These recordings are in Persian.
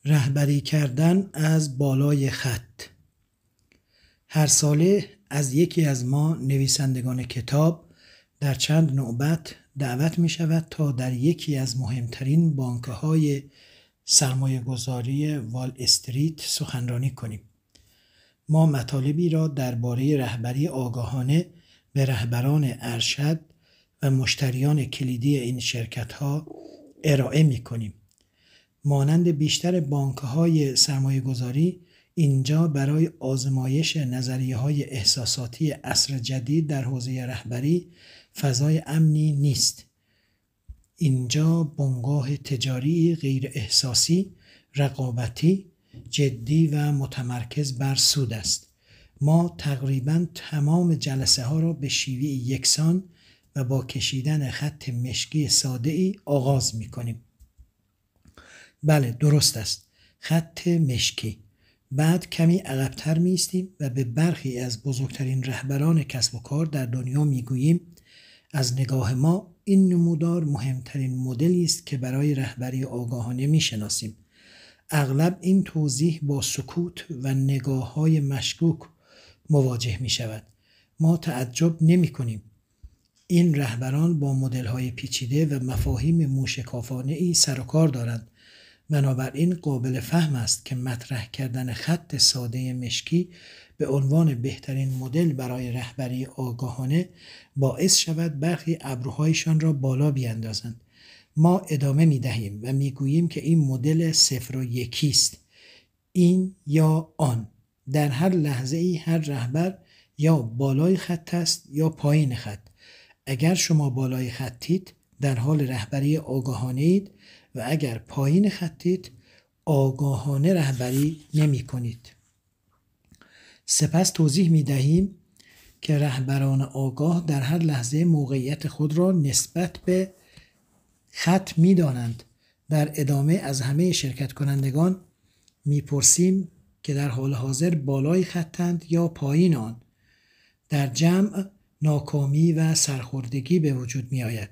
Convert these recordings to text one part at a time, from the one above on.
رهبری کردن از بالای خط. هر ساله از یکی از ما نویسندگان کتاب در چند نوبت دعوت می شود تا در یکی از مهمترین بانک‌های سرمایه گذاری وال استریت سخنرانی کنیم. ما مطالبی را درباره رهبری آگاهانه به رهبران ارشد و مشتریان کلیدی این شرکت‌ها ارائه می کنیم. مانند بیشتر بانک‌های سرمایه گذاری، اینجا برای آزمایش نظریه‌های احساساتی عصر جدید در حوزه رهبری فضای امنی نیست. اینجا بنگاه تجاری غیر احساسی، رقابتی، جدی و متمرکز بر سود است. ما تقریباً تمام جلسه ها را به شیوه یکسان و با کشیدن خط مشکی ساده‌ای آغاز می کنیم. بله، درست است، خط مشکی. بعد کمی عقب‌تر می ایستیم و به برخی از بزرگترین رهبران کسب و کار در دنیا می گوییم از نگاه ما این نمودار مهمترین مدلی است که برای رهبری آگاهانه می شناسیم. اغلب این توضیح با سکوت و نگاه‌های مشکوک مواجه می شود. ما تعجب نمی کنیم. این رهبران با مدل‌های پیچیده و مفاهیم موشکافانه‌ای سر و کار دارند. بنابراین قابل فهم است که مطرح کردن خط ساده مشکی به عنوان بهترین مدل برای رهبری آگاهانه باعث شود برخی ابروهایشان را بالا بیاندازند. ما ادامه می دهیم و می گوییم که این مدل 0 و 1 است. این یا آن. در هر لحظه ای هر رهبر یا بالای خط است یا پایین خط. اگر شما بالای خطید در حال رهبری آگاهانه اید و اگر پایین خطید آگاهانه رهبری نمی کنید. سپس توضیح می دهیم که رهبران آگاه در هر لحظه موقعیت خود را نسبت به خط می دانند. در ادامه از همه شرکت کنندگان می پرسیم که در حال حاضر بالای خطند یا پایین آن. در جمع ناکامی و سرخوردگی به وجود می آید.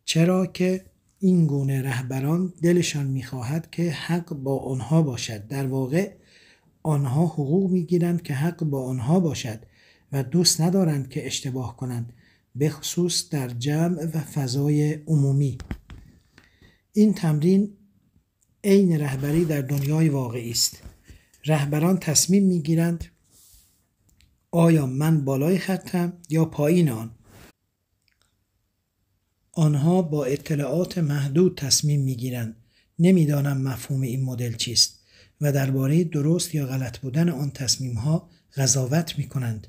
چرا که این گونه رهبران دلشان می خواهد که حق با آنها باشد. در واقع آنها حقوق می گیرند که حق با آنها باشد و دوست ندارند که اشتباه کنند، به خصوص در جمع و فضای عمومی. این تمرین عین رهبری در دنیای واقعی است. رهبران تصمیم می گیرند آیا من بالای خطم یا پایین آن. آنها با اطلاعات محدود تصمیم می گیرند. نمی دانم مفهوم این مدل چیست و درباره درست یا غلط بودن آن تصمیم ها قضاوت می کنند.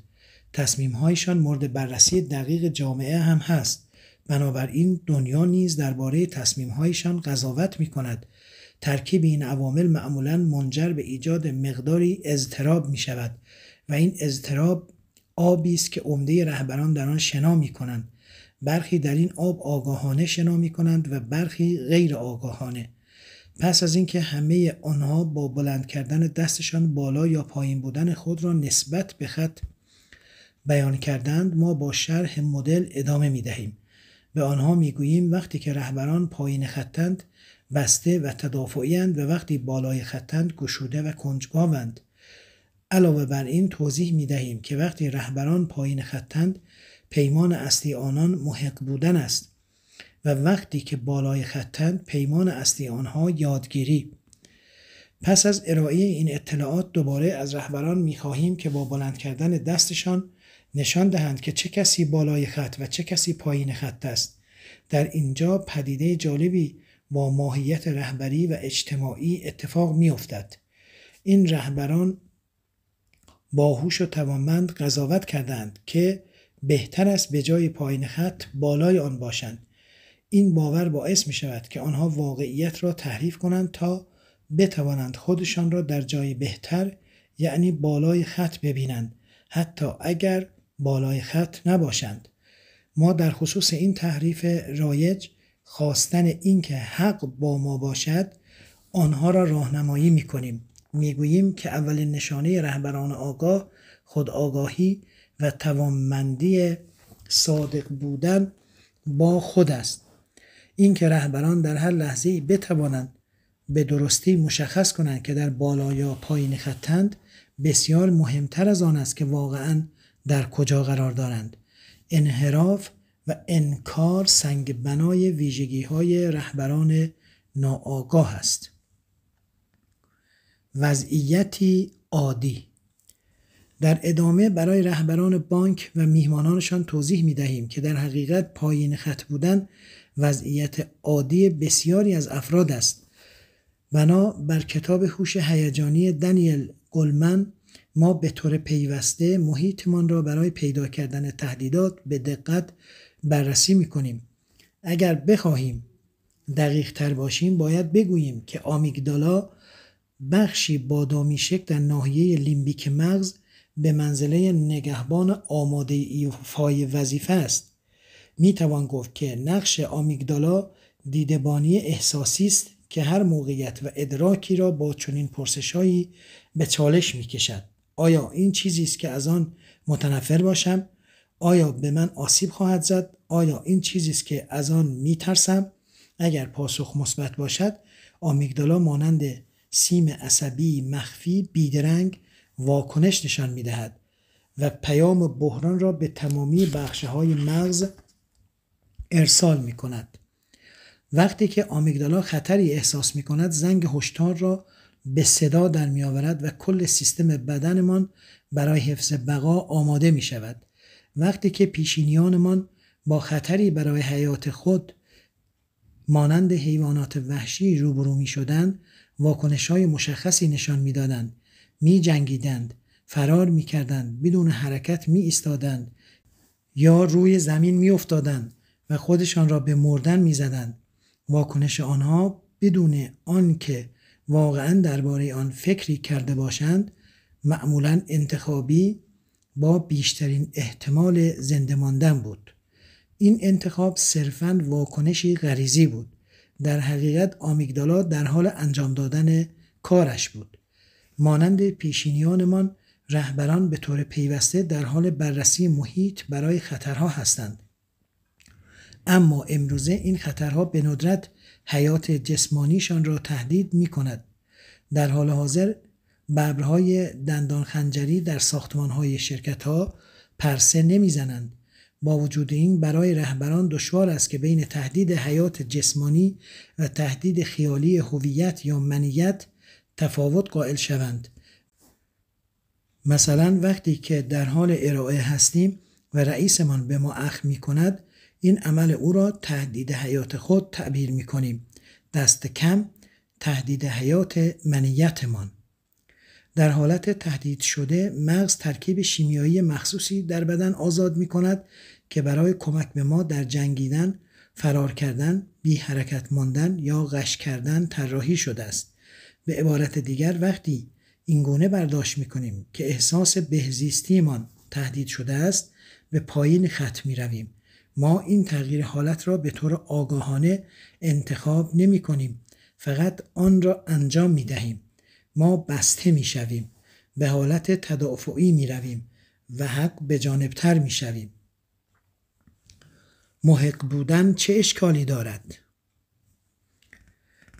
تصمیم هایشان مورد بررسی دقیق جامعه هم هست. بنابراین دنیا نیز درباره تصمیم هایشان قضاوت می کند. ترکیب این عوامل معمولاً منجر به ایجاد مقداری اضطراب می شود و این اضطراب آبی است که عمده رهبران در آن شنا می کنند. برخی در این آب آگاهانه شنا می کنند و برخی غیر آگاهانه. پس از اینکه همه آنها با بلند کردن دستشان بالا یا پایین بودن خود را نسبت به خط بیان کردند، ما با شرح مدل ادامه می دهیم. به آنها می گوییم وقتی که رهبران پایین خطند بسته و تدافعی اند و وقتی بالای خطند گشوده و کنجکاوند. علاوه بر این توضیح می دهیم که وقتی رهبران پایین خطند پیمان اصلی آنان محق بودن است و وقتی که بالای خطند پیمان اصلی آنها یادگیری. پس از ارائه این اطلاعات دوباره از رهبران می خواهیم که با بلند کردن دستشان نشان دهند که چه کسی بالای خط و چه کسی پایین خط است. در اینجا پدیده جالبی با ماهیت رهبری و اجتماعی اتفاق می افتد. این رهبران باهوش و توانمند قضاوت کردند که بهتر است به جای پایین خط بالای آن باشند. این باور باعث می شود که آنها واقعیت را تحریف کنند تا بتوانند خودشان را در جای بهتر یعنی بالای خط ببینند، حتی اگر بالای خط نباشند. ما در خصوص این تحریف رایج خواستن این که حق با ما باشد آنها را راهنمایی می کنیم. می گوییم که اولین نشانه رهبران آگاه خودآگاهی و توانمندی صادق بودن با خود است. این که رهبران در هر لحظه‌ای بتوانند به درستی مشخص کنند که در بالا یا پایین خطند بسیار مهمتر از آن است که واقعاً در کجا قرار دارند. انحراف و انکار سنگ بنای ویژگی‌های رهبران ناآگاه است. وضعیتی عادی. در ادامه برای رهبران بانک و میهمانانشان توضیح می‌دهیم که در حقیقت پایین خط بودن وضعیت عادی بسیاری از افراد است. بنا بر کتاب هوش هیجانی دانیل گولمن ما به طور پیوسته محیطمان را برای پیدا کردن تهدیدات به دقت بررسی می‌کنیم. اگر بخواهیم دقیق تر باشیم باید بگوییم که آمیگدالا بخشی بادامی شکل در ناحیه لیمبیک مغز به منزله نگهبان آماده ایفای وظیفه است. میتوان گفت که نقش آمیگدالا دیدبانی احساسی است که هر موقعیت و ادراکی را با چنین پرسش‌هایی به چالش میکشد. آیا این چیزی است که از آن متنفر باشم؟ آیا به من آسیب خواهد زد؟ آیا این چیزی است که از آن میترسم؟ اگر پاسخ مثبت باشد، آمیگدالا مانند سیم عصبی مخفی بیدرنگ واکنش نشان می‌دهد و پیام بحران را به تمامی بخش‌های مغز ارسال می‌کند. وقتی که آمیگدالا خطری احساس می‌کند، زنگ هشدار را به صدا در می‌آورد و کل سیستم بدنمان برای حفظ بقا آماده می‌شود. وقتی که پیشینیانمان با خطری برای حیات خود مانند حیوانات وحشی روبرو می‌شدند، واکنش‌های مشخصی نشان می‌دادند. می‌جنگیدند، فرار می‌کردند، بدون حرکت می‌ایستادند یا روی زمین می‌افتادند و خودشان را به مردن می‌زدند. واکنش آنها بدون آنکه واقعاً درباره آن فکری کرده باشند، معمولاً انتخابی با بیشترین احتمال زنده ماندن بود. این انتخاب صرفاً واکنشی غریزی بود. در حقیقت آمیگدالا در حال انجام دادن کارش بود. مانند پیشینیانمان، رهبران به طور پیوسته در حال بررسی محیط برای خطرها هستند. اما امروزه این خطرها به ندرت حیات جسمانیشان را تهدید می کند. در حال حاضر ببرهای دندان خنجری در ساختمان‌های شرکت‌ها پرسه نمی‌زنند. با وجود این برای رهبران دشوار است که بین تهدید حیات جسمانی و تهدید خیالی هویت یا منیت تفاوت قائل شوند. مثلا وقتی که در حال ارائه هستیم و رئیسمان به ما اخم می‌کند، این عمل او را تهدید حیات خود تعبیر می‌کنیم. دست کم تهدید حیات منیتمان. در حالت تهدید شده مغز ترکیب شیمیایی مخصوصی در بدن آزاد می‌کند که برای کمک به ما در جنگیدن، فرار کردن، بی حرکت ماندن یا غش کردن طراحی شده است. به عبارت دیگر وقتی این گونه برداشت می‌کنیم که احساس بهزیستیمان تهدید شده است، به پایین خط می‌رویم. ما این تغییر حالت را به طور آگاهانه انتخاب نمی‌کنیم، فقط آن را انجام می‌دهیم. ما بسته می‌شویم، به حالت تدافعی می‌رویم و حق به جانبتر می‌شویم. محق بودن چه اشکالی دارد؟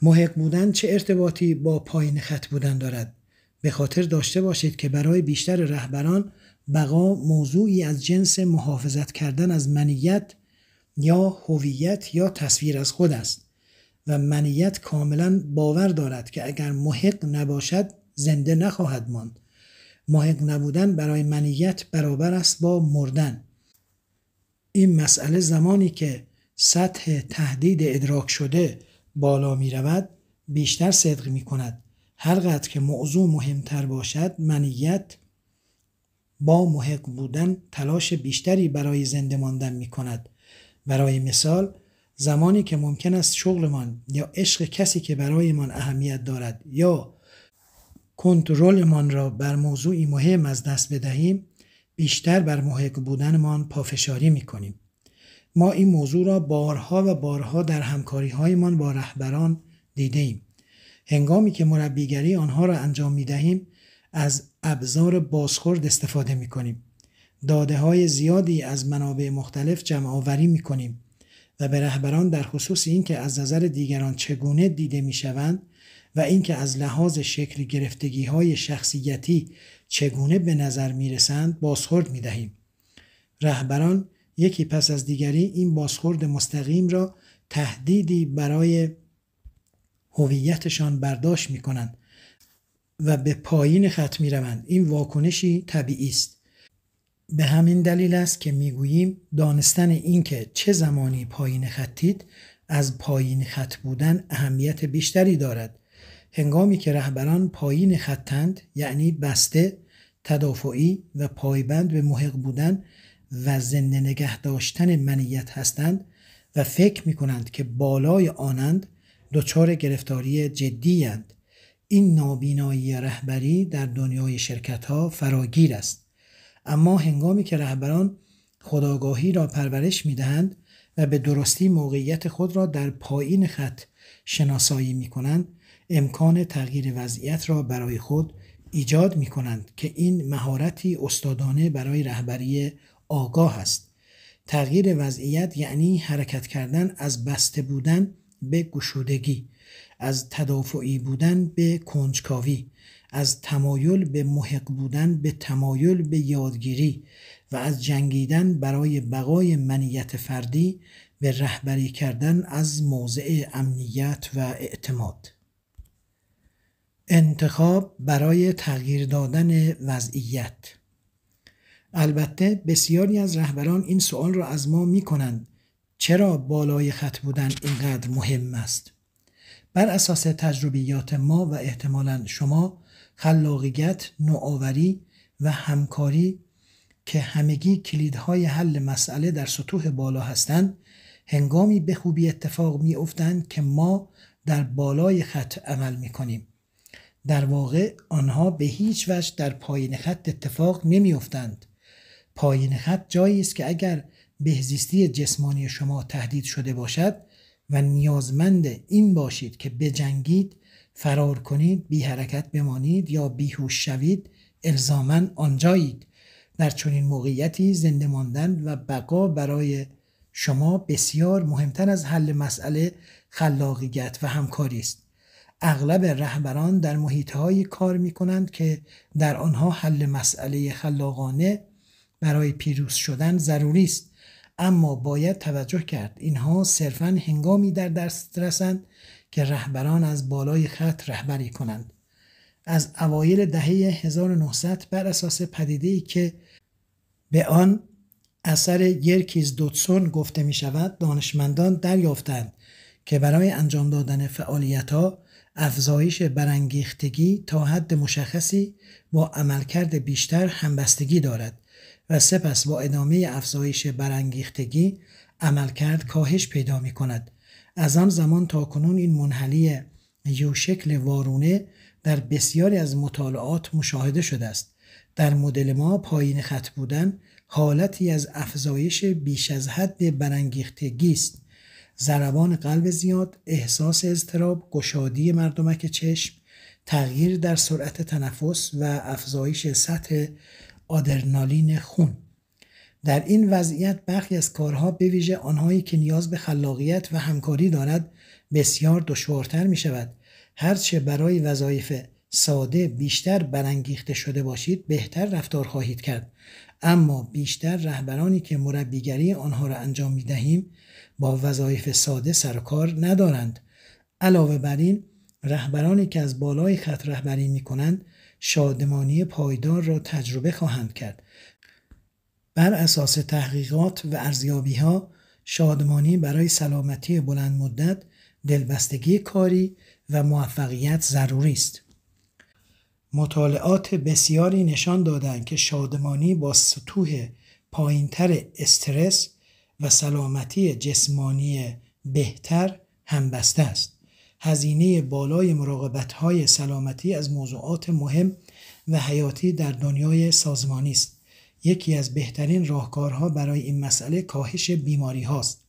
محق بودن چه ارتباطی با پایین خط بودن دارد؟ به خاطر داشته باشید که برای بیشتر رهبران بقا موضوعی از جنس محافظت کردن از منیت یا هویت یا تصویر از خود است و منیت کاملا باور دارد که اگر محق نباشد زنده نخواهد ماند. محق نبودن برای منیت برابر است با مردن. این مسئله زمانی که سطح تهدید ادراک شده بالا می رود بیشتر صدق می کند. هر قدر که موضوع مهمتر باشد، منیت با محق بودن تلاش بیشتری برای زنده ماندن می کند. برای مثال، زمانی که ممکن است شغلمان یا عشق کسی که برایمان اهمیت دارد یا کنترلمان را بر موضوعی مهم از دست بدهیم، بیشتر بر محق بودنمان پافشاری می کنیم. ما این موضوع را بارها و بارها در همکاری‌هایمان با رهبران دیده ایم. هنگامی که مربیگری آنها را انجام می دهیم، از ابزار بازخورد استفاده می کنیم. داده‌های زیادی از منابع مختلف جمع آوری می کنیم و به رهبران در خصوص این که از نظر دیگران چگونه دیده می شوند و اینکه از لحاظ شکل گرفتگی‌های شخصیتی چگونه به نظر می‌رسند بازخورد می‌دهیم. رهبران یکی پس از دیگری این بازخورد مستقیم را تهدیدی برای هویتشان برداشت می‌کنند و به پایین خط می‌روند. این واکنشی طبیعی است. به همین دلیل است که میگوییم دانستن اینکه چه زمانی پایین خطید از پایین خط بودن اهمیت بیشتری دارد. هنگامی که رهبران پایین خطند، یعنی بسته، تدافعی و پایبند به محق بودن و زنده نگه داشتن منیت هستند و فکر می‌کنند که بالای آنند، دچار گرفتاری جدی اند. این نابینایی رهبری در دنیای شرکت‌ها فراگیر است. اما هنگامی که رهبران خودآگاهی را پرورش می‌دهند و به درستی موقعیت خود را در پایین خط شناسایی می‌کنند، امکان تغییر وضعیت را برای خود ایجاد می‌کنند که این مهارتی استادانه برای رهبری آگاه است. تغییر وضعیت یعنی حرکت کردن از بسته بودن به گشودگی، از تدافعی بودن به کنجکاوی، از تمایل به محق بودن به تمایل به یادگیری و از جنگیدن برای بقای منیت فردی به رهبری کردن از موضع امنیت و اعتماد. انتخاب برای تغییر دادن وضعیت. البته بسیاری از رهبران این سوال را از ما می کنند: چرا بالای خط بودن اینقدر مهم است؟ بر اساس تجربیات ما و احتمالاً شما، خلاقیت، نوآوری و همکاری که همگی کلیدهای حل مسئله در سطوح بالا هستند، هنگامی به خوبی اتفاق می افتند که ما در بالای خط عمل می کنیم. در واقع آنها به هیچ وجه در پایین خط اتفاق نمی افتند. پایین خط جایی است که اگر بهزیستی جسمانی شما تهدید شده باشد و نیازمند این باشید که بجنگید، فرار کنید، بی حرکت بمانید یا بیهوش شوید، الزاماً آنجایید. در چنین موقعیتی زنده ماندن و بقا برای شما بسیار مهمتر از حل مسئله خلاقیت و همکاری است. اغلب رهبران در محیط‌هایی کار می‌کنند که در آنها حل مسئله خلاقانه برای پیروز شدن ضروری است، اما باید توجه کرد اینها صرفاً هنگامی در دست رسند که رهبران از بالای خط رهبری کنند. از اوایل دهه 1900 بر اساس پدیده‌ای که به آن اثر یرکیز دوتسون گفته می شود، دانشمندان دریافتند که برای انجام دادن فعالیت‌ها افزایش برانگیختگی تا حد مشخصی با عملکرد بیشتر همبستگی دارد و سپس با ادامه افزایش برانگیختگی عملکرد کاهش پیدا می کند. از آن زمان تا کنون این منحنی یو شکل وارونه در بسیاری از مطالعات مشاهده شده است. در مدل ما پایین خط بودن حالتی از افزایش بیش از حد برانگیختگی است. ضربان قلب زیاد، احساس اضطراب، گشادی مردمک چشم، تغییر در سرعت تنفس و افزایش سطح آدرنالین خون. در این وضعیت برخی از کارها، به ویژه آنهایی که نیاز به خلاقیت و همکاری دارد، بسیار دشوارتر می شود. هرچه برای وظایف ساده بیشتر برانگیخته شده باشید، بهتر رفتار خواهید کرد. اما بیشتر رهبرانی که مربیگری آنها را انجام می دهیم با وظایف ساده سر و کار ندارند. علاوه بر این، رهبرانی که از بالای خط رهبری می کنند شادمانی پایدار را تجربه خواهند کرد. بر اساس تحقیقات و ارزیابی‌ها، شادمانی برای سلامتی بلند مدت، دلبستگی کاری و موفقیت ضروری است. مطالعات بسیاری نشان دادند که شادمانی با سطوح پایین‌تر استرس و سلامتی جسمانی بهتر همبسته است. هزینه بالای مراقبت‌های سلامتی از موضوعات مهم و حیاتی در دنیای سازمانی است. یکی از بهترین راهکارها برای این مسئله کاهش بیماری هاست.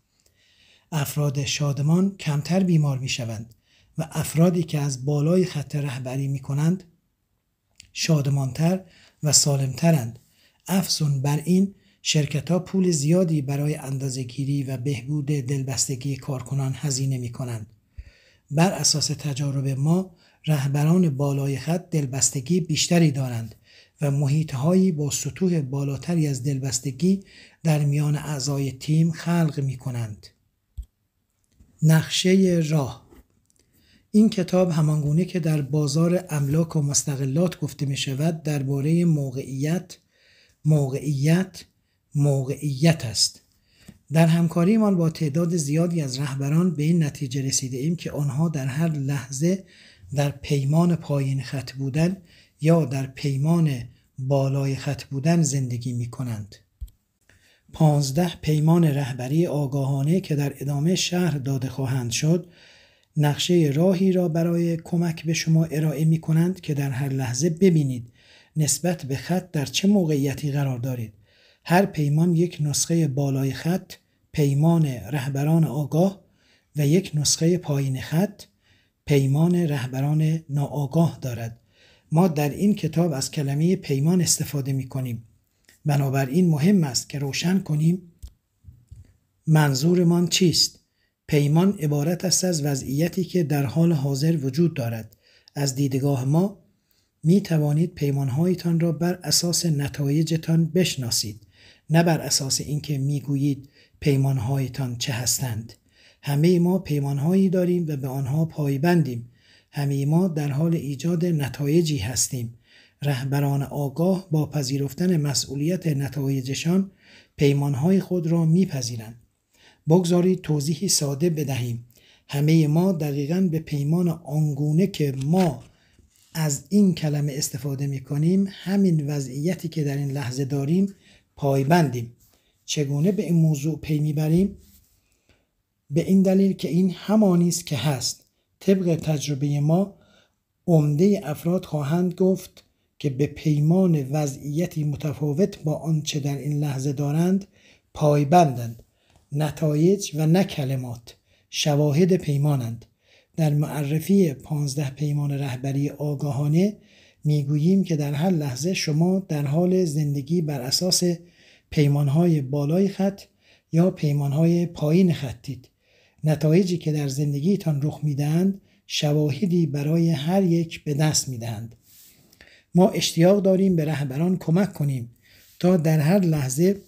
افراد شادمان کمتر بیمار می شوند و افرادی که از بالای خط رهبری می کنند شادمانتر و سالمترند. افزون بر این، شرکت‌ها پول زیادی برای اندازه‌گیری و بهبود دلبستگی کارکنان هزینه می کنند. بر اساس تجارب ما، رهبران بالای خط دلبستگی بیشتری دارند و محیطهایی با سطوح بالاتری از دلبستگی در میان اعضای تیم خلق می کنند. نقشه راه. این کتاب همانگونه که در بازار املاک و مستغلات گفته می شود درباره موقعیت است. در همکاریمان با تعداد زیادی از رهبران به این نتیجه رسیده ایم که آنها در هر لحظه در پیمان پایین خط بودن یا در پیمان بالای خط بودن زندگی می کنند. 15 پیمان رهبری آگاهانه که در ادامه شرح داده خواهند شد نقشه راهی را برای کمک به شما ارائه می کنند که در هر لحظه ببینید نسبت به خط در چه موقعیتی قرار دارید. هر پیمان یک نسخه بالای خط، پیمان رهبران آگاه و یک نسخه پایین خط، پیمان رهبران ناآگاه دارد. ما در این کتاب از کلمه پیمان استفاده می کنیم. بنابراین مهم است که روشن کنیم منظورمان چیست. پیمان عبارت است از وضعیتی که در حال حاضر وجود دارد. از دیدگاه ما می توانید پیمانهایتان را بر اساس نتایجتان بشناسید، نه بر اساس اینکه می گویید پیمانهایتان چه هستند. همه ما پیمانهایی داریم و به آنها پایبندیم. همه ما در حال ایجاد نتایجی هستیم. رهبران آگاه با پذیرفتن مسئولیت نتایجشان پیمانهای خود را میپذیرند. بگذارید توضیحی ساده بدهیم. همه ما دقیقاً به پیمان آنگونه که ما از این کلمه استفاده میکنیم، همین وضعیتی که در این لحظه داریم پایبندیم. چگونه به این موضوع پی میبریم؟ به این دلیل که این همانی است که هست. طبق تجربه ما عمده افراد خواهند گفت که به پیمان وضعیتی متفاوت با آنچه در این لحظه دارند پایبندند. نتایج و نه کلمات شواهد پیمانند. در معرفی 15 پیمان رهبری آگاهانه میگوییم که در هر لحظه شما در حال زندگی بر اساس پیمانهای بالای خط یا پیمانهای پایین خطید. نتایجی که در زندگیتان رخ میدهند شواهدی برای هر یک به دست میدهند. ما اشتیاق داریم به رهبران کمک کنیم تا در هر لحظه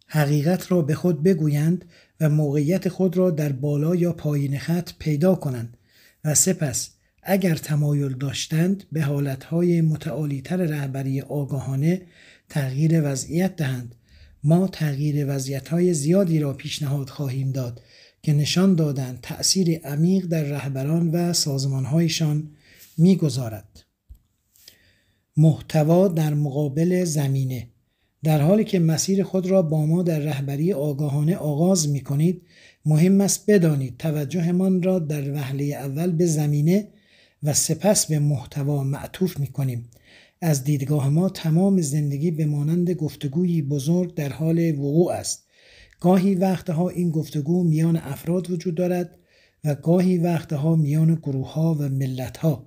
حقیقت را به خود بگویند و موقعیت خود را در بالا یا پایین خط پیدا کنند و سپس اگر تمایل داشتند به حالتهای متعالی‌تر رهبری آگاهانه تغییر وضعیت دهند. ما تغییر وضعیت‌های زیادی را پیشنهاد خواهیم داد که نشان دادن تأثیر عمیق در رهبران و سازمان‌هایشان می‌گذارد. محتوا در مقابل زمینه. در حالی که مسیر خود را با ما در رهبری آگاهانه آغاز می‌کنید، مهم است بدانید توجهمان را در وهله اول به زمینه و سپس به محتوا معطوف می‌کنیم. از دیدگاه ما تمام زندگی به مانند گفتگویی بزرگ در حال وقوع است. گاهی وقتها این گفتگو میان افراد وجود دارد و گاهی وقتها میان گروه‌ها و ملت‌ها.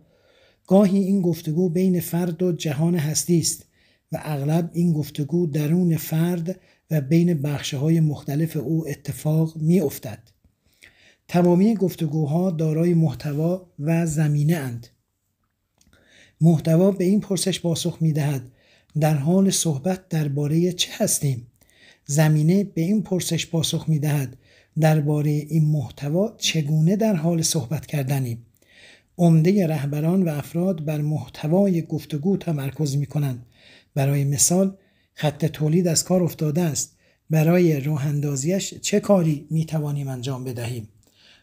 گاهی این گفتگو بین فرد و جهان هستی است و اغلب این گفتگو درون فرد و بین بخش‌های مختلف او اتفاق می‌افتد. تمامی گفتگوها دارای محتوا و زمینه اند. محتوا به این پرسش پاسخ می‌دهد در حال صحبت درباره چه هستیم؟ زمینه به این پرسش پاسخ می‌دهد درباره این محتوا چگونه در حال صحبت کردنیم. عمده رهبران و افراد بر محتوای گفتگو تمرکز می‌کنند. برای مثال خط تولید از کار افتاده است. برای راه اندازیش چه کاری می‌توانیم انجام بدهیم؟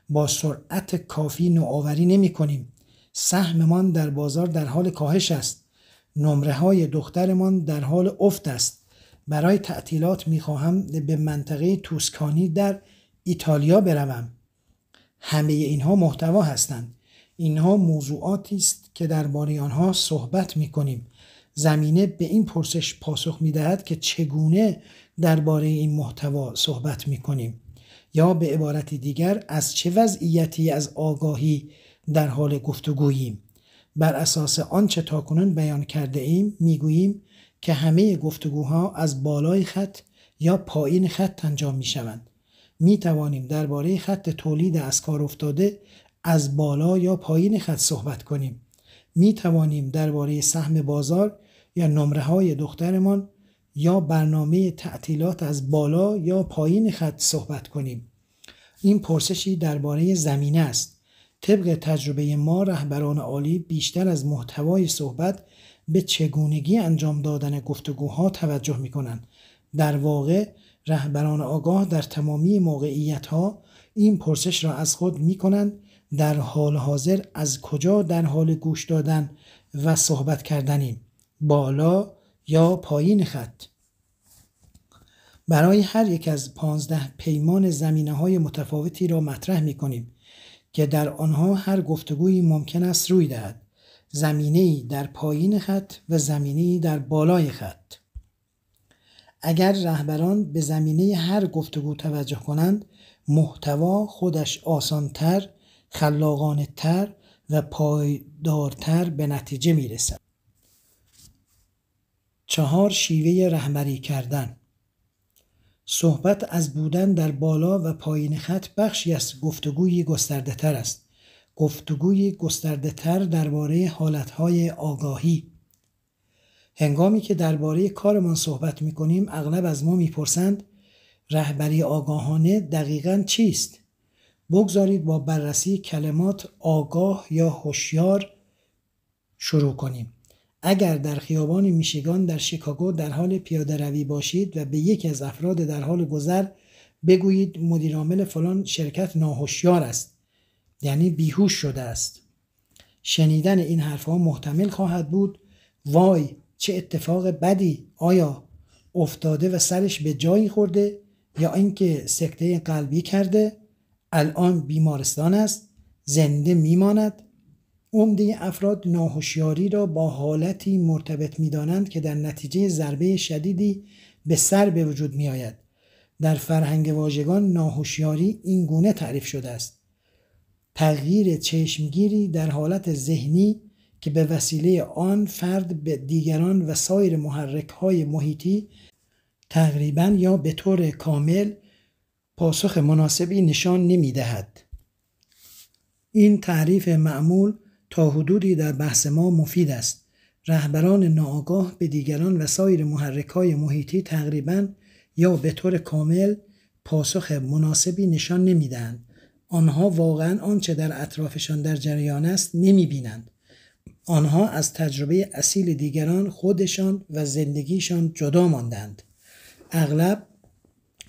با سرعت کافی نوآوری نمی‌کنیم. سهممان در بازار در حال کاهش است. نمره‌های دخترمان در حال افت است. برای تعطیلات می‌خواهم به منطقه توسکانی در ایتالیا بروم. همه اینها محتوا هستند. اینها موضوعاتی است که درباره آنها صحبت می‌کنیم. زمینه به این پرسش پاسخ می‌دهد که چگونه درباره این محتوا صحبت می‌کنیم، یا به عبارت دیگر از چه وضعیتی از آگاهی در حال گفتگوییم. بر اساس آنچه تاکنون بیان کرده ایم میگوییم که همه گفتگوها از بالای خط یا پایین خط انجام می شوند. می توانیم درباره خط تولید از کار افتاده از بالا یا پایین خط صحبت کنیم. می توانیم درباره سهم بازار یا نمره‌های دخترمان یا برنامه تعطیلات از بالا یا پایین خط صحبت کنیم. این پرسشی درباره زمینه است. طبق تجربه ما رهبران عالی بیشتر از محتوای صحبت به چگونگی انجام دادن گفتگوها توجه می کنند. در واقع رهبران آگاه در تمامی موقعیت‌ها این پرسش را از خود می کنند: در حال حاضر از کجا در حال گوش دادن و صحبت کردنیم؟ بالا یا پایین خط؟ برای هر یک از 15 پیمان زمینه‌های متفاوتی را مطرح می‌کنیم که در آنها هر گفتگویی ممکن است روی دهد. زمینه‌ای در پایین خط و زمینه‌ای در بالای خط. اگر رهبران به زمینه هر گفتگو توجه کنند، محتوا خودش آسان‌تر، خلاقانه‌تر و پایدارتر به نتیجه می‌رسد. 4. شیوه رهبری کردن. صحبت از بودن در بالا و پایین خط بخشی از گفتگوی گسترده تر است. گفتگوی گسترده تر درباره حالتهای آگاهی. هنگامی که درباره کارمان صحبت می کنیم، اغلب از ما می پرسند رهبری آگاهانه دقیقاً چیست؟ بگذارید با بررسی کلمات آگاه یا هوشیار شروع کنیم. اگر در خیابان میشیگان در شیکاگو در حال پیاده روی باشید و به یکی از افراد در حال گذر بگویید مدیرعامل فلان شرکت ناهوشیار است، یعنی بیهوش شده است، شنیدن این حرفها محتمل خواهد بود: وای چه اتفاق بدی، آیا افتاده و سرش به جایی خورده یا اینکه سکته قلبی کرده، الان بیمارستان است، زنده میماند. عمده افراد ناهوشیاری را با حالتی مرتبط می‌دانند که در نتیجه ضربه شدیدی به سر به وجود می‌آید. در فرهنگ واژگان ناهوشیاری این گونه تعریف شده است: تغییر چشمگیری در حالت ذهنی که به وسیله آن فرد به دیگران و سایر محرک‌های محیطی تقریباً یا به طور کامل پاسخ مناسبی نشان نمی‌دهد. این تعریف معمول تا حدودی در بحث ما مفید است. رهبران ناآگاه به دیگران و سایر محرک‌های محیطی تقریباً یا به طور کامل پاسخ مناسبی نشان نمی‌دهند. آنها واقعاً آنچه در اطرافشان در جریان است نمی‌بینند. آنها از تجربه اصیل دیگران، خودشان و زندگیشان جدا ماندند. اغلب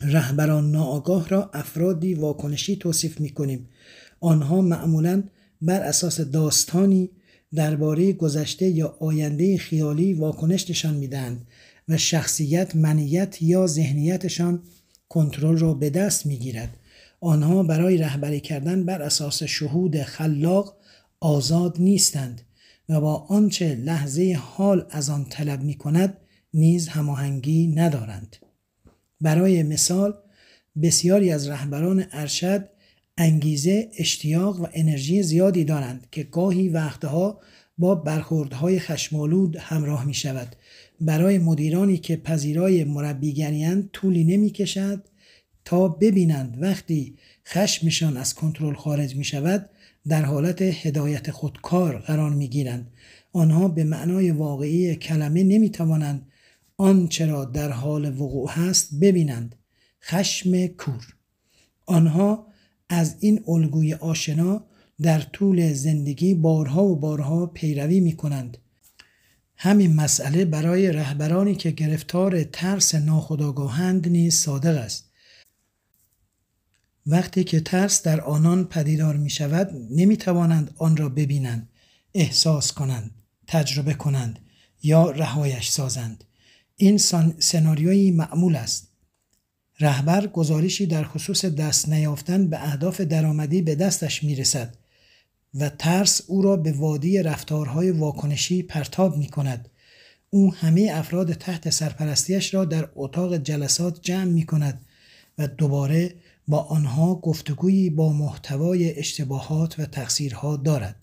رهبران ناآگاه را افرادی واکنشی توصیف می‌کنیم. آنها معمولاً بر اساس داستانی درباره گذشته یا آینده خیالی واکنش نشان می‌دهند و شخصیت، منیت یا ذهنیتشان کنترل را به دست می‌گیرد. آنها برای رهبری کردن بر اساس شهود خلاق آزاد نیستند و با آنچه لحظه حال از آن طلب می‌کند نیز هماهنگی ندارند. برای مثال، بسیاری از رهبران ارشد انگیزه، اشتیاق و انرژی زیادی دارند که گاهی وقتها با برخوردهای خشمالود همراه می شود. برای مدیرانی که پذیرای مربیگری‌اند طولی نمی کشد تا ببینند وقتی خشمشان از کنترل خارج می شود در حالت هدایت خودکار قرار می گیرند. آنها به معنای واقعی کلمه نمی توانند آنچه را در حال وقوع هست ببینند. خشم کور. آنها از این الگوی آشنا در طول زندگی بارها و بارها پیروی می کنند. همین مسئله برای رهبرانی که گرفتار ترس ناخودآگاهند نیز صادق است. وقتی که ترس در آنان پدیدار می شود نمی توانند آن را ببینند، احساس کنند، تجربه کنند یا رهایش سازند. این سناریویی معمول است. رهبر گزارشی در خصوص دست نیافتن به اهداف درآمدی به دستش میرسد و ترس او را به وادی رفتارهای واکنشی پرتاب می کند. او همه افراد تحت سرپرستیش را در اتاق جلسات جمع می کند و دوباره با آنها گفتگویی با محتوای اشتباهات و تقصیرها دارد.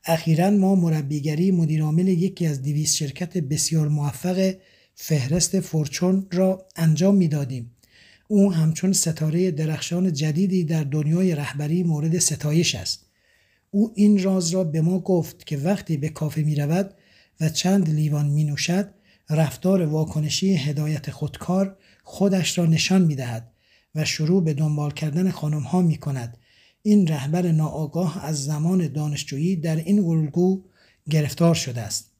اخیراً ما مربیگری مدیرعامل یکی از 200 شرکت بسیار موفق فهرست فورچون را انجام می دادیم. او همچون ستاره درخشان جدیدی در دنیای رهبری مورد ستایش است. او این راز را به ما گفت که وقتی به کافه می رود و چند لیوان می نوشد، رفتار واکنشی هدایت خودکار خودش را نشان می دهد و شروع به دنبال کردن خانم ها می کند. این رهبر ناآگاه از زمان دانشجویی در این الگو گرفتار شده است.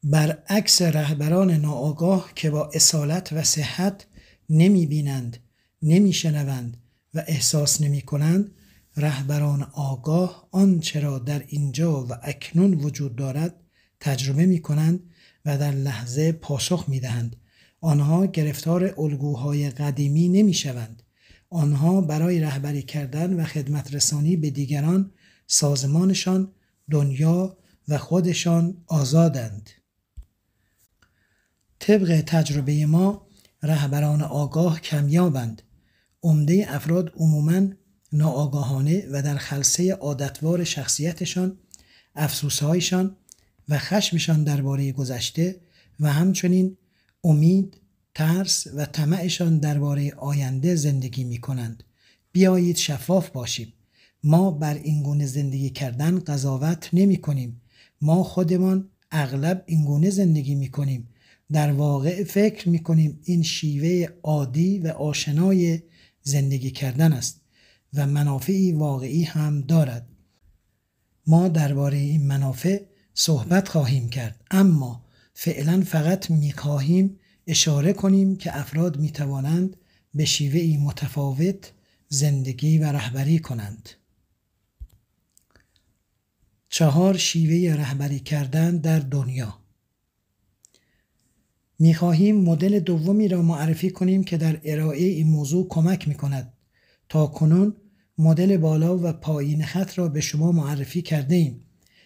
برعکس رهبران ناآگاه که با اصالت و صحت نمی بینند، نمی شنوند و احساس نمی کنند، رهبران آگاه آنچه را در اینجا و اکنون وجود دارد تجربه می کنند و در لحظه پاسخ می دهند. آنها گرفتار الگوهای قدیمی نمی شوند. آنها برای رهبری کردن و خدمت رسانی به دیگران، سازمانشان، دنیا و خودشان آزادند. طبق تجربه ما رهبران آگاه کمیابند. عمده افراد عموماً ناآگاهانه و در خلسه عادتوار شخصیتشان، افسوسهایشان و خشمشان درباره گذشته و همچنین امید، ترس و طمعشان درباره آینده زندگی می کنند. بیایید شفاف باشیم. ما بر این گونه زندگی کردن قضاوت نمی کنیم. ما خودمان اغلب این گونه زندگی می کنیم. در واقع فکر می کنیم این شیوه عادی و آشنای زندگی کردن است و منافعی واقعی هم دارد. ما درباره این منافع صحبت خواهیم کرد، اما فعلا فقط می خواهیم اشاره کنیم که افراد می توانند به شیوهی متفاوت زندگی و رهبری کنند. 4 شیوه رهبری کردن در دنیا. می خواهیم مدل دومی را معرفی کنیم که در ارائه این موضوع کمک می کند. تا کنون مدل بالا و پایین خط را به شما معرفی کرده ایم.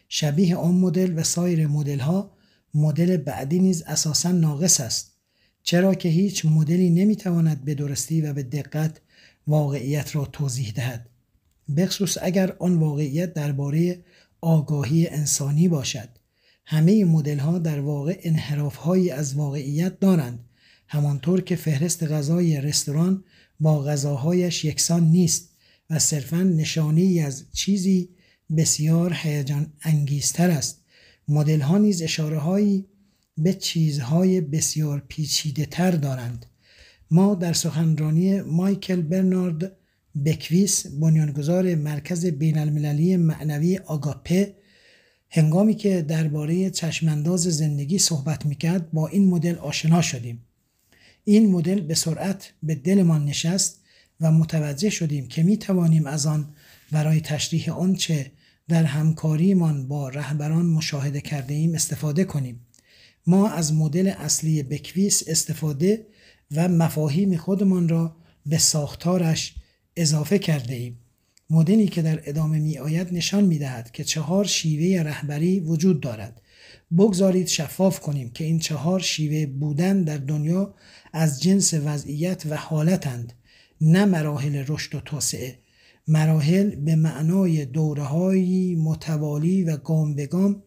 شبیه آن مدل و سایر مدل ها، مدل بعدی نیز اساساً ناقص است. چرا که هیچ مدلی نمی تواند به درستی و به دقت واقعیت را توضیح دهد، بخصوص اگر آن واقعیت درباره آگاهی انسانی باشد. همه مدل ها در واقع انحراف هایی از واقعیت دارند، همانطور که فهرست غذای رستوران با غذاهایش یکسان نیست و صرفاً نشانه‌ای از چیزی بسیار هیجان انگیزتر است. مدل ها نیز اشاره هایی به چیزهای بسیار پیچیده تر دارند. ما در سخنرانی مایکل برنارد بکویس، بنیانگذار مرکز بین المللی معنوی آگاپه، هنگامی که درباره چشمانداز زندگی صحبت میکرد با این مدل آشنا شدیم. این مدل به سرعت به دلمان نشست و متوجه شدیم که میتوانیم از آن برای تشریح آنچه در همکاریمان با رهبران مشاهده کرده ایم استفاده کنیم. ما از مدل اصلی بکویس استفاده و مفاهیم خودمان را به ساختارش اضافه کرده ایم. مدلی که در ادامه می آید نشان می دهد که 4 شیوه رهبری وجود دارد. بگذارید شفاف کنیم که این 4 شیوه بودن در دنیا از جنس وضعیت و حالتند، نه مراحل رشد و توسعه. مراحل به معنای دوره‌های متوالی و گام به گام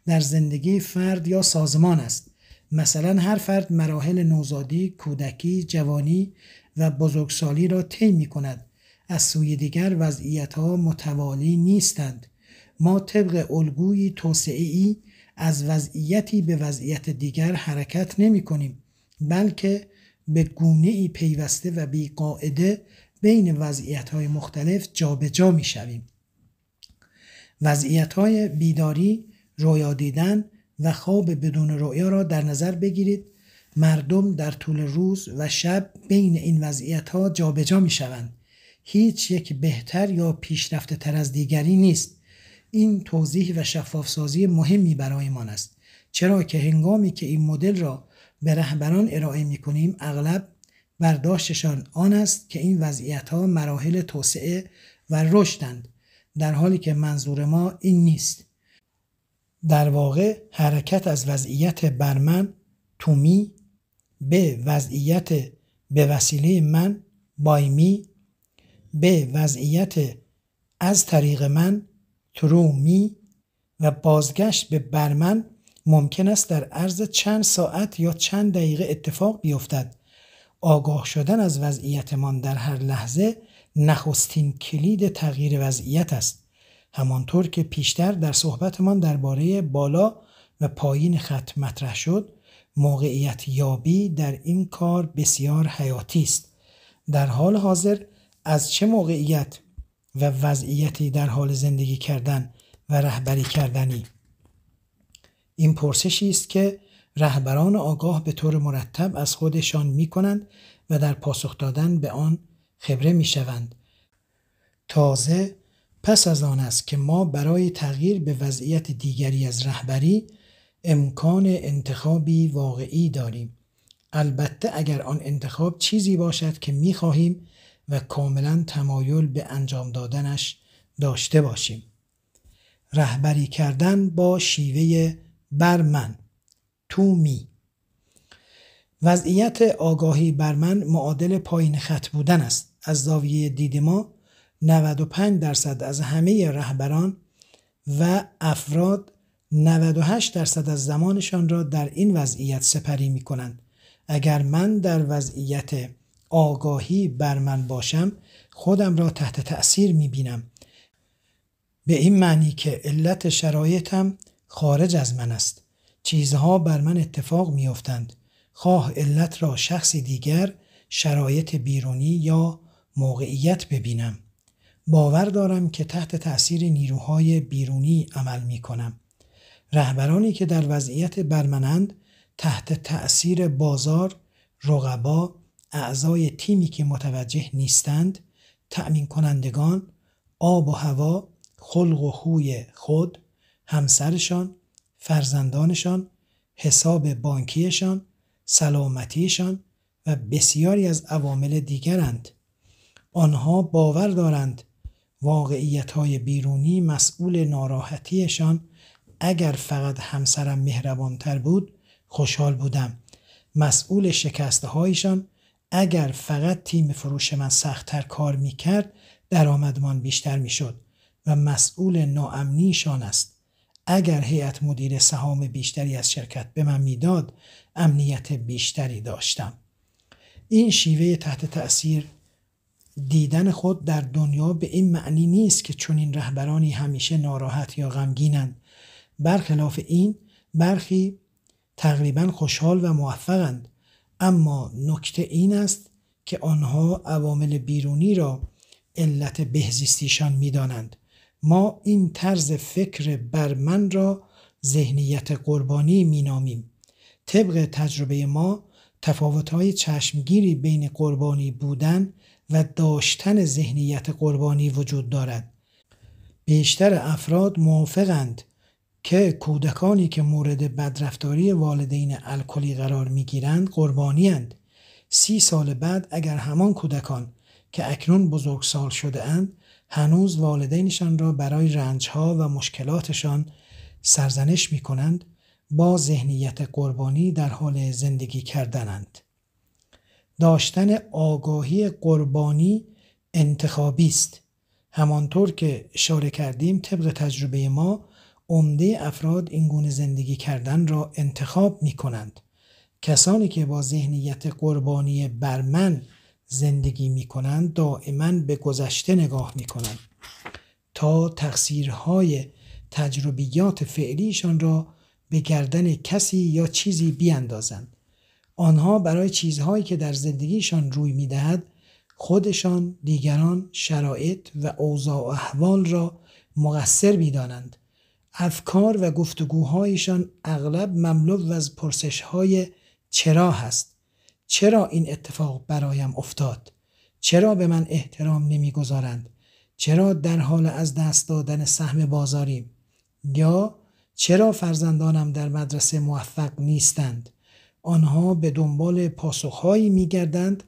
در زندگی فرد یا سازمان است. مثلا هر فرد مراحل نوزادی، کودکی، جوانی و بزرگسالی را طی می‌کند. از سوی دیگر وضعیت‌ها متوالی نیستند. ما طبق الگوی توسعه‌ای از وضعیتی به وضعیت دیگر حرکت نمی‌کنیم، بلکه به گونه‌ای پیوسته و بی‌قاعده بین وضعیت‌های مختلف جابجا می‌شویم. وضعیت‌های بیداری، رویا دیدن و خواب بدون رؤیا را در نظر بگیرید. مردم در طول روز و شب بین این وضعیت‌ها جابجا می‌شوند. هیچ یک بهتر یا پیشرفته تر از دیگری نیست. این توضیح و شفافسازی مهمی برایمان است، چرا که هنگامی که این مدل را به رهبران ارائه می‌کنیم اغلب برداشتشان آن است که این وضعیت‌ها مراحل توسعه و رشدند، در حالی که منظور ما این نیست. در واقع حرکت از وضعیت بر من تومی به وضعیت به وسیله من بای می به وضعیت از طریق من ترو می و بازگشت به بر من ممکن است در عرض چند ساعت یا چند دقیقه اتفاق بیفتد. آگاه شدن از وضعیتمان در هر لحظه نخستین کلید تغییر وضعیت است. همانطور که پیشتر در صحبتمان درباره بالا و پایین خط مطرح شد، موقعیت یابی در این کار بسیار حیاتی است. در حال حاضر از چه موقعیت و وضعیتی در حال زندگی کردن و رهبری کردنی؟ این پرسشی است که رهبران آگاه به طور مرتب از خودشان می کنند و در پاسخ دادن به آن خبره می شوند. تازه پس از آن است که ما برای تغییر به وضعیت دیگری از رهبری امکان انتخابی واقعی داریم. البته اگر آن انتخاب چیزی باشد که می خواهیم و کاملا تمایل به انجام دادنش داشته باشیم. رهبری کردن با شیوه بر من، تو می. وضعیت آگاهی بر من معادل پایین خط بودن است. از زاویه دید ما 95% از همه رهبران و افراد 98% از زمانشان را در این وضعیت سپری می کنند. اگر من در وضعیت آگاهی بر من باشم، خودم را تحت تأثیر می بینم. به این معنی که علت شرایطم خارج از من است. چیزها بر من اتفاق می افتند. خواه علت را شخصی دیگر، شرایط بیرونی یا موقعیت ببینم. باور دارم که تحت تأثیر نیروهای بیرونی عمل می کنم. رهبرانی که در وضعیت برمنند تحت تأثیر بازار، رقبا، اعضای تیمی که متوجه نیستند، تأمین کنندگان، آب و هوا، خلق و خوی خود، همسرشان، فرزندانشان، حساب بانکیشان، سلامتیشان و بسیاری از عوامل دیگرند. آنها باور دارند واقعیت‌های بیرونی مسئول ناراحتیشان. اگر فقط همسرم مهربانتر بود خوشحال بودم. مسئول شکسته‌هایشان. اگر فقط تیم فروش من سخت‌تر کار می‌کرد درآمدمان بیشتر می‌شد. و مسئول ناامنیشان است. اگر هیئت مدیره سهام بیشتری از شرکت به من میداد امنیت بیشتری داشتم. این شیوه تحت تأثیر دیدن خود در دنیا به این معنی نیست که چنین رهبرانی همیشه ناراحت یا غمگینند. برخلاف این برخی تقریبا خوشحال و موفقند. اما نکته این است که آنها عوامل بیرونی را علت بهزیستیشان می‌دانند. ما این طرز فکر بر من را ذهنیت قربانی می‌نامیم. طبق تجربه ما تفاوت‌های چشمگیری بین قربانی بودن و داشتن ذهنیت قربانی وجود دارد. بیشتر افراد موافقند که کودکانی که مورد بدرفتاری والدین الکلی قرار می‌گیرند قربانی‌اند. 30 سال بعد اگر همان کودکان که اکنون بزرگسال شده اند هنوز والدینشان را برای رنج‌ها و مشکلاتشان سرزنش می‌کنند، با ذهنیت قربانی در حال زندگی کردنند. داشتن آگاهی قربانی انتخابی است. همانطور که اشاره کردیم طبق تجربه ما عمده افراد این گونه زندگی کردن را انتخاب می‌کنند. کسانی که با ذهنیت قربانی بر من زندگی می‌کنند دائما به گذشته نگاه می‌کنند تا تقصیرهای تجربیات فعلیشان را به گردن کسی یا چیزی بیاندازند. آنها برای چیزهایی که در زندگیشان روی می‌دهد خودشان، دیگران، شرایط و اوضاع و احوال را مقصر می‌دانند. افکار و گفتگوهایشان اغلب مملو از پرسش‌های چرا هست. چرا این اتفاق برایم افتاد؟ چرا به من احترام نمی‌گذارند؟ چرا در حال از دست دادن سهم بازاریم؟ یا چرا فرزندانم در مدرسه موفق نیستند؟ آنها به دنبال پاسخهایی می‌گردند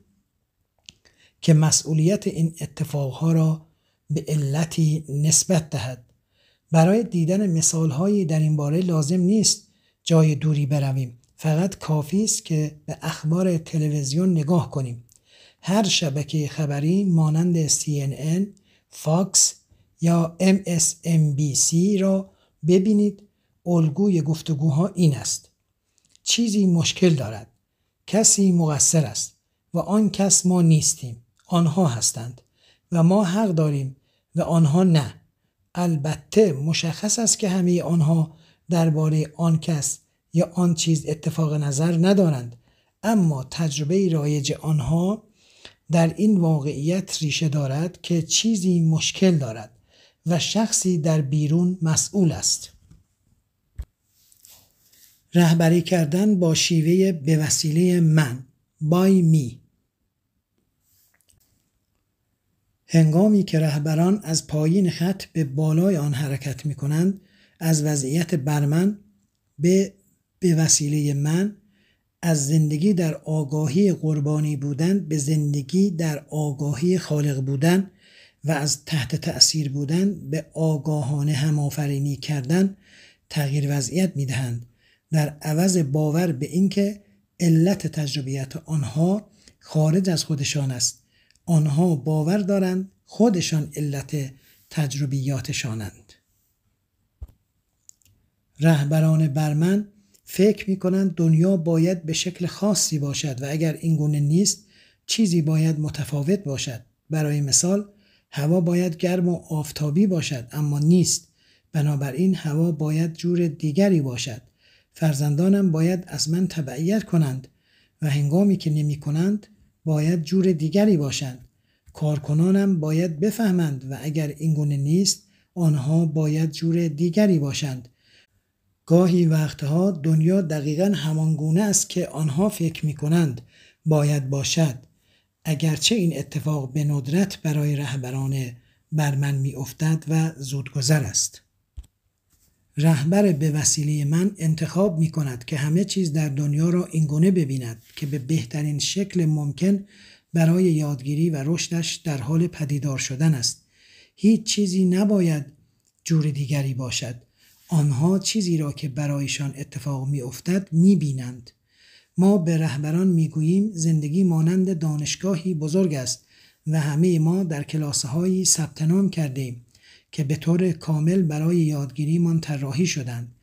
که مسئولیت این اتفاقها را به علتی نسبت دهد. برای دیدن مثالهایی در این باره لازم نیست جای دوری برویم. فقط کافی است که به اخبار تلویزیون نگاه کنیم. هر شبکه خبری مانند CNN، فاکس یا MSNBC را ببینید. الگوی گفتگوها این است: چیزی مشکل دارد، کسی مقصر است و آن کس ما نیستیم، آنها هستند و ما حق داریم و آنها نه. البته مشخص است که همه آنها درباره آن کس یا آن چیز اتفاق نظر ندارند، اما تجربه رایج آنها در این واقعیت ریشه دارد که چیزی مشکل دارد و شخصی در بیرون مسئول است. رهبری کردن با شیوه به وسیله من by me. هنگامی که رهبران از پایین خط به بالای آن حرکت می کنند، از وضعیت بر من به وسیله من، از زندگی در آگاهی قربانی بودن به زندگی در آگاهی خالق بودن و از تحت تأثیر بودن به آگاهانه هم‌آفرینی کردن تغییر وضعیت می دهند، در عوض باور به اینکه علت تجربیات آنها خارج از خودشان است. آنها باور دارند خودشان علت تجربیاتشانند. رهبران برمن فکر می کنند دنیا باید به شکل خاصی باشد و اگر این گونه نیست چیزی باید متفاوت باشد. برای مثال هوا باید گرم و آفتابی باشد، اما نیست، بنابراین هوا باید جور دیگری باشد. فرزندانم باید از من تبعیت کنند و هنگامی که نمی کنند باید جور دیگری باشند. کارکنانم باید بفهمند و اگر این گونه نیست آنها باید جور دیگری باشند. گاهی وقتها دنیا دقیقاً همان گونه است که آنها فکر می کنند باید باشد، اگرچه این اتفاق به ندرت برای رهبران برمن می افتد و زودگذر است. رهبر به وسیله من انتخاب می کند که همه چیز در دنیا را اینگونه ببیند که به بهترین شکل ممکن برای یادگیری و رشدش در حال پدیدار شدن است. هیچ چیزی نباید جور دیگری باشد. آنها چیزی را که برایشان اتفاق می افتد می بینند. ما به رهبران می گوییم زندگی مانند دانشگاهی بزرگ است و همه ما در کلاس‌هایی ثبت نام کردیم که به طور کامل برای یادگیریمان طراحی شدند.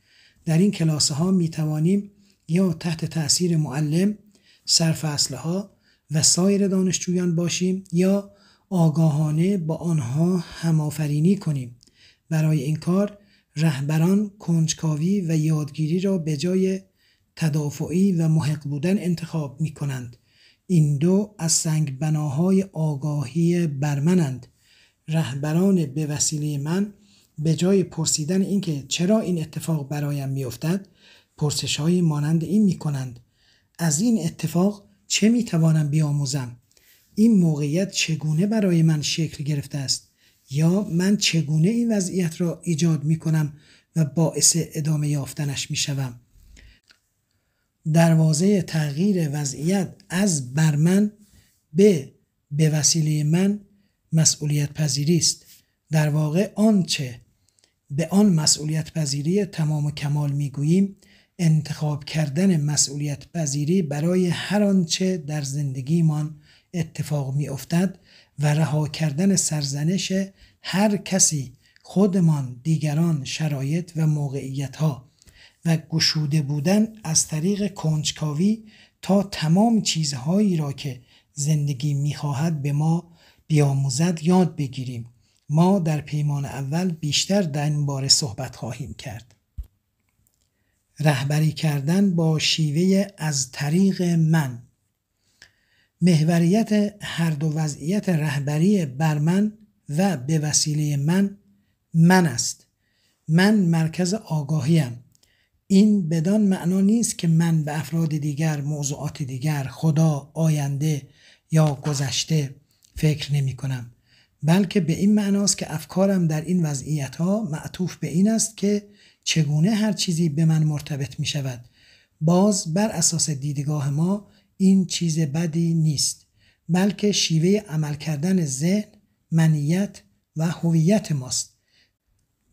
در این کلاس‌ها می توانیم یا تحت تأثیر معلم، سرفصل‌ها و سایر دانشجویان باشیم یا آگاهانه با آنها هم‌آفرینی کنیم. برای این کار رهبران کنجکاوی و یادگیری را به جای تدافعی و محق بودن انتخاب می کنند. این دو از سنگ بناهای آگاهی برمنند. رهبران به وسیله من به جای پرسیدن اینکه چرا این اتفاق برایم می افتد، پرسش‌های مانند این می کنند: از این اتفاق چه می توانم بیاموزم؟ این موقعیت چگونه برای من شکل گرفته است؟ یا من چگونه این وضعیت را ایجاد می کنم و باعث ادامه یافتنش می شوم؟ دروازه تغییر وضعیت از برمن به وسیله من مسئولیت پذیری است. در واقع آنچه به آن مسئولیت پذیری تمام و کمال می گوییم انتخاب کردن مسئولیت پذیری برای هر آنچه در زندگیمان اتفاق می افتد و رها کردن سرزنش هر کسی، خودمان، دیگران، شرایط و موقعیت‌ها و گشوده بودن از طریق کنجکاوی تا تمام چیزهایی را که زندگی می‌خواهد به ما بیاموزد یاد بگیریم. ما در پیمان اول بیشتر در این باره صحبت خواهیم کرد. رهبری کردن با شیوه از طریق من. محوریت هر دو وضعیت رهبری بر من و به وسیله من است. من مرکز آگاهیم. این بدان معنا نیست که من به افراد دیگر، موضوعات دیگر، خدا، آینده یا گذشته فکر نمی کنم، بلکه به این معناست که افکارم در این وضعیت‌ها معطوف به این است که چگونه هر چیزی به من مرتبط می شود. باز بر اساس دیدگاه ما این چیز بدی نیست، بلکه شیوه عمل کردن ذهن، منیت و هویت ماست.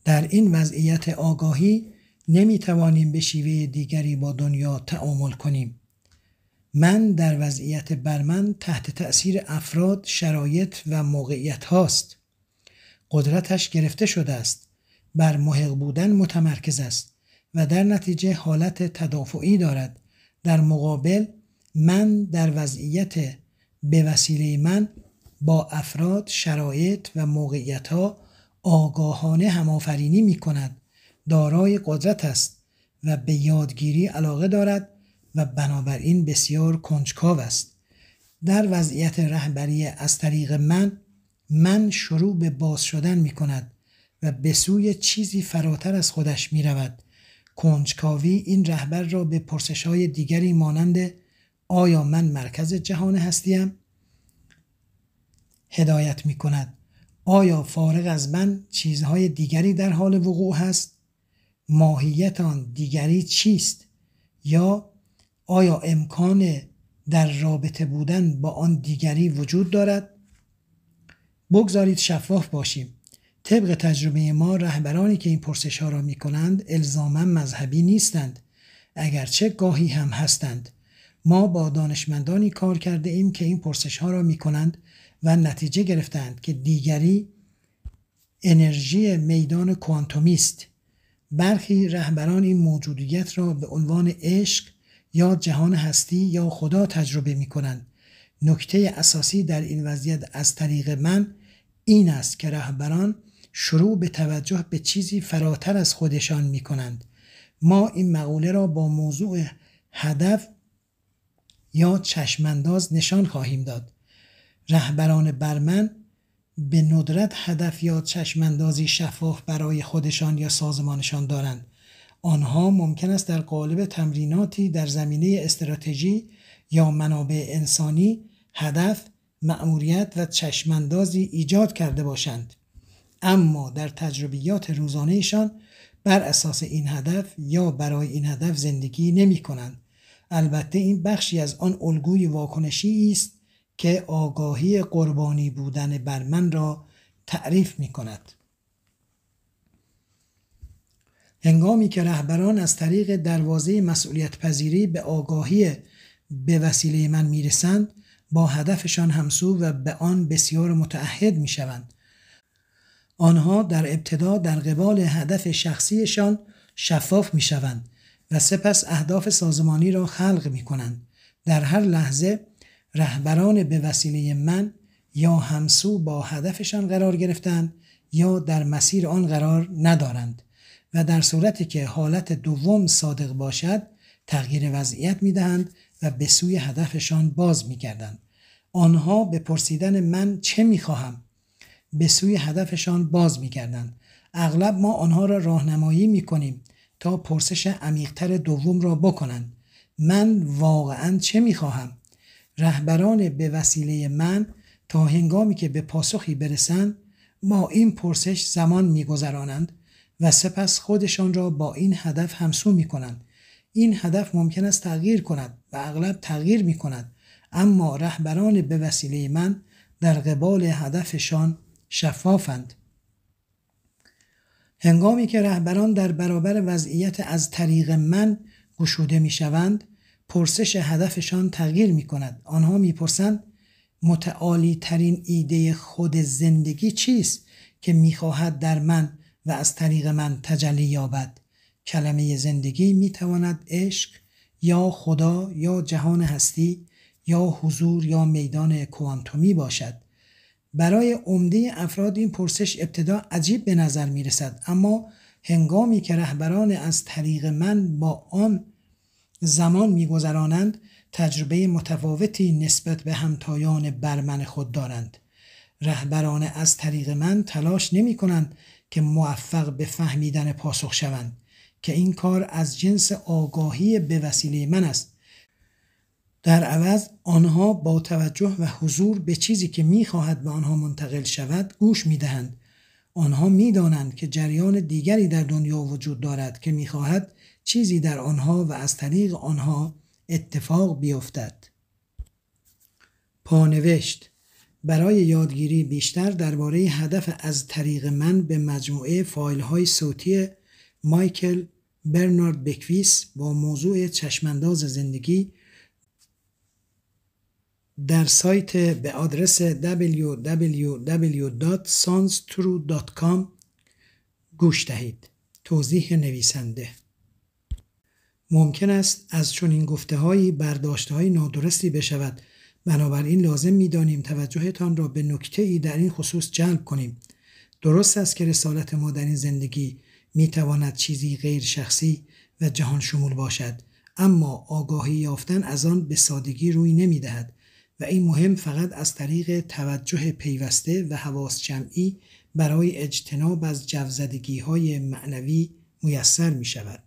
در این وضعیت آگاهی نمی توانیم به شیوه دیگری با دنیا تعامل کنیم. من در وضعیت برمن تحت تأثیر افراد، شرایط و موقعیت هاست. قدرتش گرفته شده است، بر محق بودن متمرکز است و در نتیجه حالت تدافعی دارد. در مقابل من در وضعیت به وسیله من با افراد، شرایط و موقعیت ها آگاهانه همآفرینی می کند، دارای قدرت است و به یادگیری علاقه دارد و بنابراین بسیار کنجکاو است. در وضعیت رهبری از طریق من شروع به باز شدن می کند و به سوی چیزی فراتر از خودش می رود. کنجکاوی این رهبر را به پرسش‌های دیگری مانند آیا من مرکز جهان هستیم؟ هدایت می کند. آیا فارغ از من چیزهای دیگری در حال وقوع هست؟ ماهیت آن دیگری چیست؟ یا آیا امکان در رابطه بودن با آن دیگری وجود دارد؟ بگذارید شفاف باشیم. طبق تجربه ما رهبرانی که این پرسش ها را می کنند الزاماً مذهبی نیستند، اگرچه گاهی هم هستند. ما با دانشمندانی کار کرده ایم که این پرسش ها را می کنند و نتیجه گرفتند که دیگری انرژی میدان کوانتومی است. برخی رهبران این موجودیت را به عنوان عشق یا جهان هستی یا خدا تجربه می کنند. نکته اساسی در این وضعیت از طریق من این است که رهبران شروع به توجه به چیزی فراتر از خودشان می کنند. ما این مقوله را با موضوع هدف یا چشمانداز نشان خواهیم داد. رهبران برمن به ندرت هدف یا چشماندازی شفاف برای خودشان یا سازمانشان دارند. آنها ممکن است در قالب تمریناتی در زمینه استراتژی یا منابع انسانی هدف، مأموریت و چشماندازی ایجاد کرده باشند، اما در تجربیات روزانه‌شان بر اساس این هدف یا برای این هدف زندگی نمی کنند. البته این بخشی از آن الگوی واکنشی است که آگاهی قربانی بودن بر من را تعریف می کند. هنگامی که رهبران از طریق دروازه مسئولیت پذیری به آگاهی به وسیله من می رسند، با هدفشان همسو و به آن بسیار متعهد می شوند. آنها در ابتدا در قبال هدف شخصیشان شفاف می شوند و سپس اهداف سازمانی را خلق می کنند. در هر لحظه رهبران به وسیله من یا همسو با هدفشان قرار گرفتند یا در مسیر آن قرار ندارند و در صورتی که حالت دوم صادق باشد تغییر وضعیت می دهند و به سوی هدفشان باز می گردند. آنها به پرسیدن من چه می خواهم به سوی هدفشان باز می گردند. اغلب ما آنها را راهنمایی می کنیم تا پرسش عمیق‌تر دوم را بکنند. من واقعاً چه می خواهم؟ رهبران به وسیله من تا هنگامی که به پاسخی برسند با این پرسش زمان می گذرانند و سپس خودشان را با این هدف همسو می کنند. این هدف ممکن است تغییر کند و اغلب تغییر می کند، اما رهبران به وسیله من در قبال هدفشان شفافند. هنگامی که رهبران در برابر وضعیت از طریق من گشوده می شوند، پرسش هدفشان تغییر می کند. آنها می پرسند متعالی ترین ایده خود زندگی چیست که می خواهد در من و از طریق من تجلی یابد؟ کلمه زندگی می تواند عشق یا خدا یا جهان هستی یا حضور یا میدان کوانتومی باشد. برای عمده افراد این پرسش ابتدا عجیب به نظر می رسد، اما هنگامی که رهبران از طریق من با آن زمان می گذرانند تجربه متفاوتی نسبت به همتایان برمن خود دارند. رهبران از طریق من تلاش نمی کنند که موفق به فهمیدن پاسخ شوند که این کار از جنس آگاهی به وسیله من است. در عوض آنها با توجه و حضور به چیزی که می‌خواهد به آنها منتقل شود گوش می‌دهند. آنها می‌دانند که جریان دیگری در دنیا وجود دارد که می‌خواهد چیزی در آنها و از طریق آنها اتفاق بیفتد. پانوشت: برای یادگیری بیشتر درباره هدف از طریق من به مجموعه فایل‌های صوتی مایکل برنارد بکویس با موضوع چشمانداز زندگی در سایت به آدرس www.sanstrue.com گوش دهید. توضیح نویسنده: ممکن است از چنین گفته‌هایی برداشت‌های نادرستی بشود، بنابراین لازم می‌دانیم توجهتان را به نکته‌ای در این خصوص جلب کنیم. درست است که رسالت ما در این زندگی میتواند چیزی غیر شخصی و جهان شمول باشد، اما آگاهی یافتن از آن به سادگی روی نمیدهد و این مهم فقط از طریق توجه پیوسته و حواس جمعی برای اجتناب از جوزدگی‌های معنوی میسر می شود.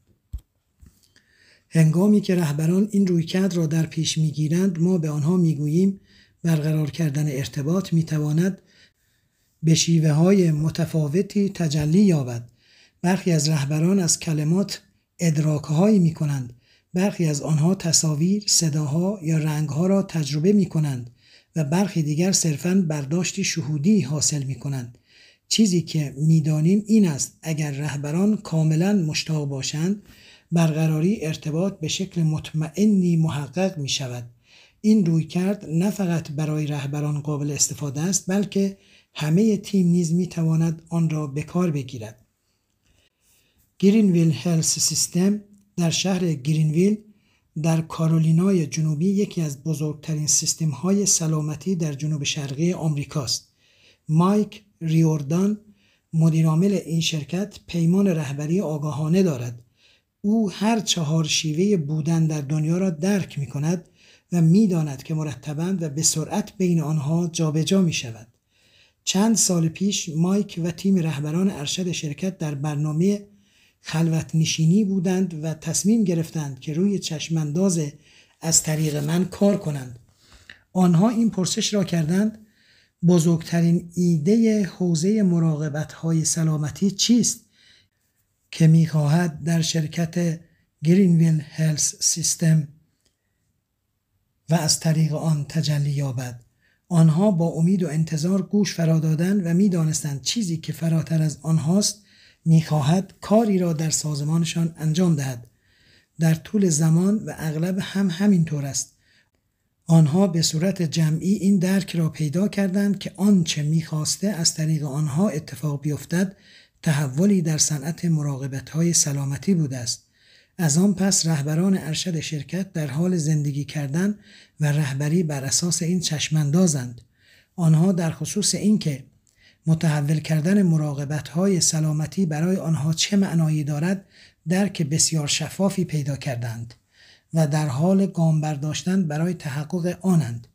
هنگامی که رهبران این رویکرد را در پیش میگیرند، ما به آنها میگوییم برقرار کردن ارتباط میتواند به شیوه‌های متفاوتی تجلی یابد. برخی از رهبران از کلمات ادراک‌هایی می‌کنند، برخی از آنها تصاویر، صداها یا رنگ‌ها را تجربه می‌کنند و برخی دیگر صرفاً برداشتی شهودی حاصل می‌کنند. چیزی که می‌دانیم این است اگر رهبران کاملاً مشتاق باشند، برقراری ارتباط به شکل مطمئنی محقق می‌شود. این رویکرد نه فقط برای رهبران قابل استفاده است، بلکه همه تیم نیز می‌تواند آن را به کار بگیرد. گرینویل هلس سیستم در شهر گرینویل در کارولینای جنوبی یکی از بزرگترین سیستم‌های سلامتی در جنوب شرقی آمریکاست. مایک ریوردان، مدیرعامل این شرکت، پیمان رهبری آگاهانه دارد. او هر 4 شیوه بودن در دنیا را درک می‌کند و می‌داند که مرتباً و به سرعت بین آنها جابجا می‌شود. چند سال پیش مایک و تیم رهبران ارشد شرکت در برنامه خلوت نشینی بودند و تصمیم گرفتند که روی چشمانداز از طریق من کار کنند. آنها این پرسش را کردند: بزرگترین ایده حوزه مراقبت‌های سلامتی چیست که می‌خواهد در شرکت گرینویل هلس سیستم و از طریق آن تجلی یابد؟ آنها با امید و انتظار گوش فرا دادند و می‌دانستند چیزی که فراتر از آنهاست می‌خواهد کاری را در سازمانشان انجام دهد. در طول زمان و اغلب همینطور است. آنها به صورت جمعی این درک را پیدا کردند که آنچه می‌خواسته از طریق آنها اتفاق بیفتد تحولی در صنعت مراقبت‌های سلامتی بوده است. از آن پس رهبران ارشد شرکت در حال زندگی کردن و رهبری بر اساس این چشماندازند. آنها در خصوص اینکه متحول کردن مراقبت‌های سلامتی برای آنها چه معنایی دارد درک بسیار شفافی پیدا کردند و در حال گام برداشتن برای تحقق آنند.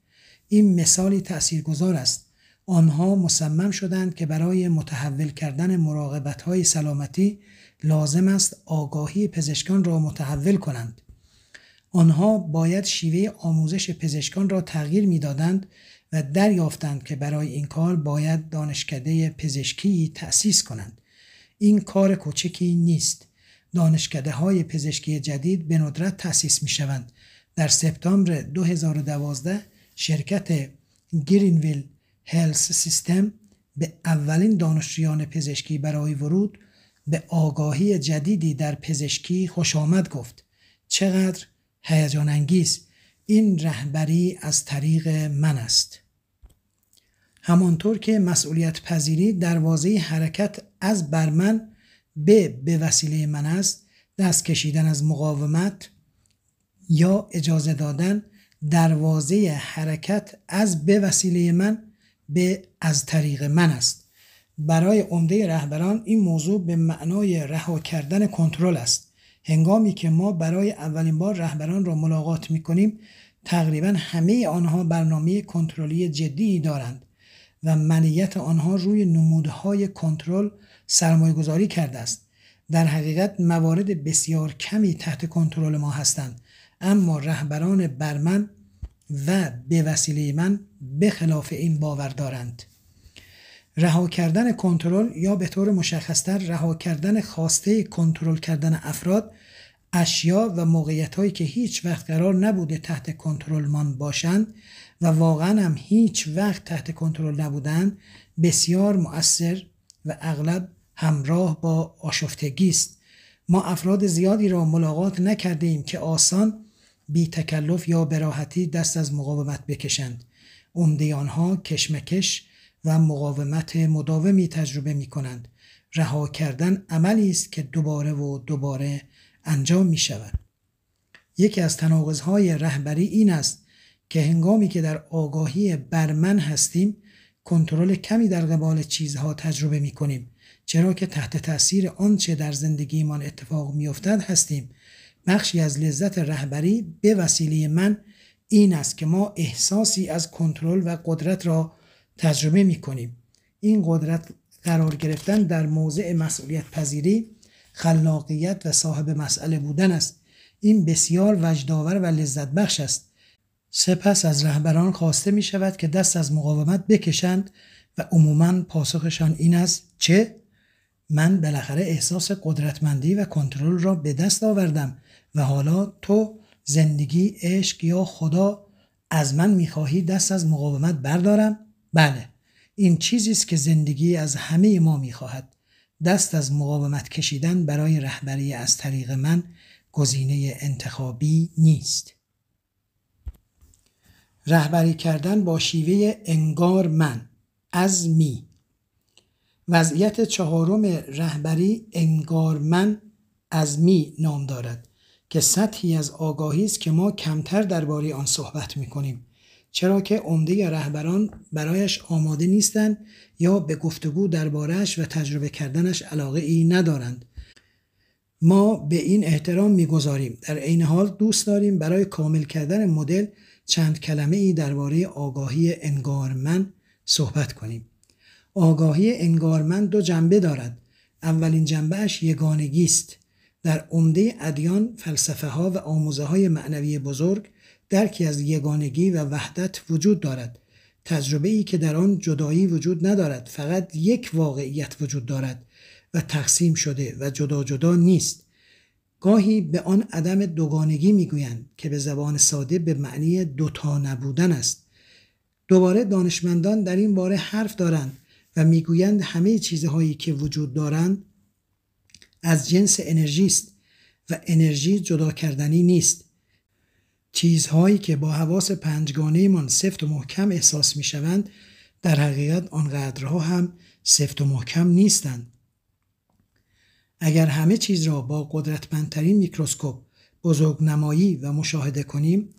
این مثالی تأثیرگذار است. آنها مصمم شدند که برای متحول کردن مراقبت‌های سلامتی لازم است آگاهی پزشکان را متحول کنند. آنها باید شیوه آموزش پزشکان را تغییر می‌دادند و دریافتند که برای این کار باید دانشکده پزشکی تأسیس کنند. این کار کوچکی نیست. دانشکده‌های پزشکی جدید به ندرت تأسیس می‌شوند. در سپتامبر 2012 شرکت گرینویل هلس سیستم به اولین دانشجویان پزشکی برای ورود به آگاهی جدیدی در پزشکی خوش آمد گفت. چقدر هیجان انگیز! این رهبری از طریق من است. همانطور که مسئولیت پذیری دروازه حرکت از بر من به وسیله من است، دست کشیدن از مقاومت یا اجازه دادن دروازه حرکت از به وسیله من به از طریق من است. برای عمده رهبران این موضوع به معنای رها کردن کنترل است. هنگامی که ما برای اولین بار رهبران را ملاقات می‌کنیم، تقریباً همه آنها برنامه کنترلی جدی دارند و منیت آنها روی نمودهای کنترل سرمایه‌گذاری کرده است. در حقیقت موارد بسیار کمی تحت کنترل ما هستند، اما رهبران بر من و به وسیله من به خلاف این باور دارند. رها کردن کنترل یا به طور مشخص‌تر رها کردن خواسته کنترل کردن افراد، اشیا و موقعیت‌هایی که هیچ وقت قرار نبوده تحت کنترلمان باشند و واقعاً هم هیچ وقت تحت کنترل نبودند، بسیار مؤثر و اغلب همراه با آشفتگی است. ما افراد زیادی را ملاقات نکرده ایم که آسان، بی تکلف یا به راحتی دست از مقاومت بکشند. عمده آنها کشمکش و مقاومت مداومی تجربه می کنند. رها کردن عملی است که دوباره و دوباره انجام می شود. یکی از تناقض‌های رهبری این است که هنگامی که در آگاهی بر من هستیم، کنترل کمی در قبال چیزها تجربه می کنیم، چرا که تحت تأثیر آنچه در زندگیمان اتفاق می افتد هستیم. بخشی از لذت رهبری به وسیله من این است که ما احساسی از کنترل و قدرت را تجربه می کنیم. این قدرت قرار گرفتن در موضع مسئولیت پذیری، خلاقیت و صاحب مسئله بودن است. این بسیار وجدآور و لذت بخش است. سپس از رهبران خواسته می شود که دست از مقاومت بکشند و عموماً پاسخشان این است: چه؟ من بالاخره احساس قدرتمندی و کنترل را به دست آوردم و حالا تو، زندگی، عشق یا خدا از من می‌خواهی دست از مقاومت بردارم؟ بله، این چیزی است که زندگی از همه ما می‌خواهد. دست از مقاومت کشیدن برای رهبری از طریق من گزینه انتخابی نیست. رهبری کردن با شیوه انگار من، از می. وضعیت چهارم رهبری انگار من از می نام دارد که سطحی از آگاهی است که ما کمتر درباره آن صحبت می‌کنیم، چرا که عمده رهبران برایش آماده نیستند یا به گفتگو درباره‌اش و تجربه کردنش علاقه ای ندارند. ما به این احترام می‌گذاریم. در عین حال دوست داریم برای کامل کردن مدل چند کلمه ای درباره آگاهی انگارمند صحبت کنیم. آگاهی انگارمند دو جنبه دارد. اولین جنبهش یگانگی است. در عمده ادیان، فلسفه ها و آموزه های معنوی بزرگ درکی از یگانگی و وحدت وجود دارد. تجربه ای که در آن جدایی وجود ندارد، فقط یک واقعیت وجود دارد و تقسیم شده و جدا جدا نیست. گاهی به آن عدم دوگانگی میگویند که به زبان ساده به معنی دوتا نبودن است. دوباره دانشمندان در این باره حرف دارند و میگویند همه چیزهایی که وجود دارند از جنس انرژی است و انرژی جدا کردنی نیست. چیزهایی که با حواس پنجگانه من سفت و محکم احساس میشوند در حقیقت آنقدرها هم سفت و محکم نیستند. اگر همه چیز را با قدرتمندترین میکروسکوپ بزرگنمایی و مشاهده کنیم،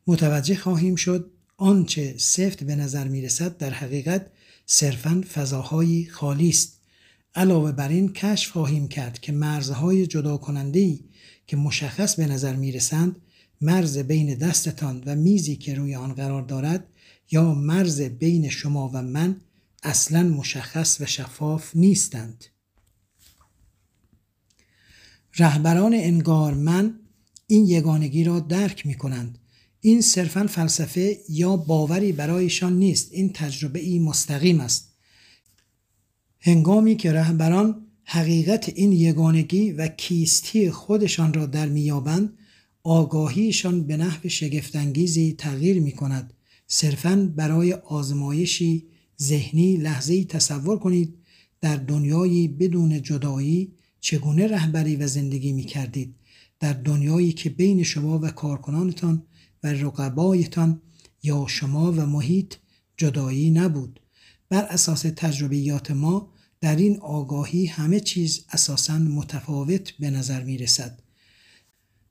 متوجه خواهیم شد آنچه سفت به نظر میرسد در حقیقت صرفاً فضاهای خالی است. علاوه بر این کشف خواهیم کرد که مرزهای جدا کننده‌ای که مشخص به نظر میرسند، مرز بین دستتان و میزی که روی آن قرار دارد یا مرز بین شما و من، اصلاً مشخص و شفاف نیستند. رهبران انگارمند این یگانگی را درک می کنند. این صرفاً فلسفه یا باوری برایشان نیست، این تجربه‌ای مستقیم است. هنگامی که رهبران حقیقت این یگانگی و کیستی خودشان را در میابند، آگاهیشان به نحو شگفت‌انگیزی تغییر می کند. صرفاً برای آزمایشی ذهنی لحظه‌ای تصور کنید در دنیایی بدون جدایی چگونه رهبری و زندگی می کردید. در دنیایی که بین شما و کارکنانتان و رقبایتان یا شما و محیط جدایی نبود. بر اساس تجربیات ما در این آگاهی همه چیز اساساً متفاوت به نظر می رسد.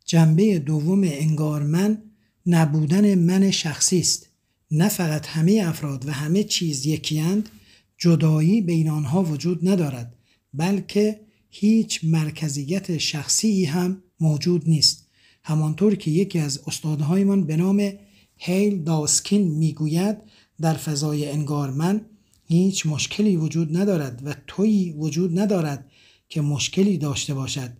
جنبه دوم انگارمند نبودن من شخصی است. نه فقط همه افراد و همه چیز یکی‌اند، جدایی بین آنها وجود ندارد، بلکه هیچ مرکزیت شخصی هم موجود نیست. همانطور که یکی از استادهایمان به نام هیل داسکین میگوید، در فضای انگارمند هیچ مشکلی وجود ندارد و تویی وجود ندارد که مشکلی داشته باشد.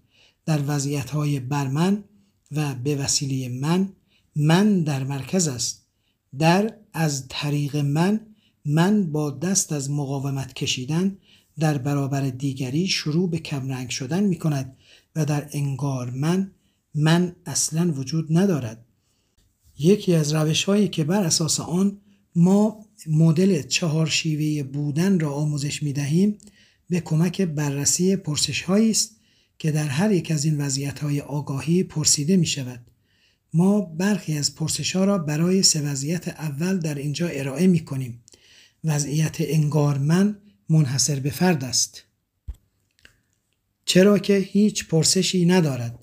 در وضعیت‌های برمن و به وسیله من در مرکز است. از طریق من با دست از مقاومت کشیدن در برابر دیگری شروع به کمرنگ شدن می کند و در انگارمند من اصلا وجود ندارد. یکی از روش‌هایی که بر اساس آن ما مدل 4 شیوه بودن را آموزش می دهیم به کمک بررسی پرسش‌هایی است که در هر یک از این وضعیت‌های آگاهی پرسیده می شود. ما برخی از پرسش‌ها را برای 3 وضعیت اول در اینجا ارائه می کنیم. وضعیت انگارمند منحصر به فرد است، چرا که هیچ پرسشی ندارد.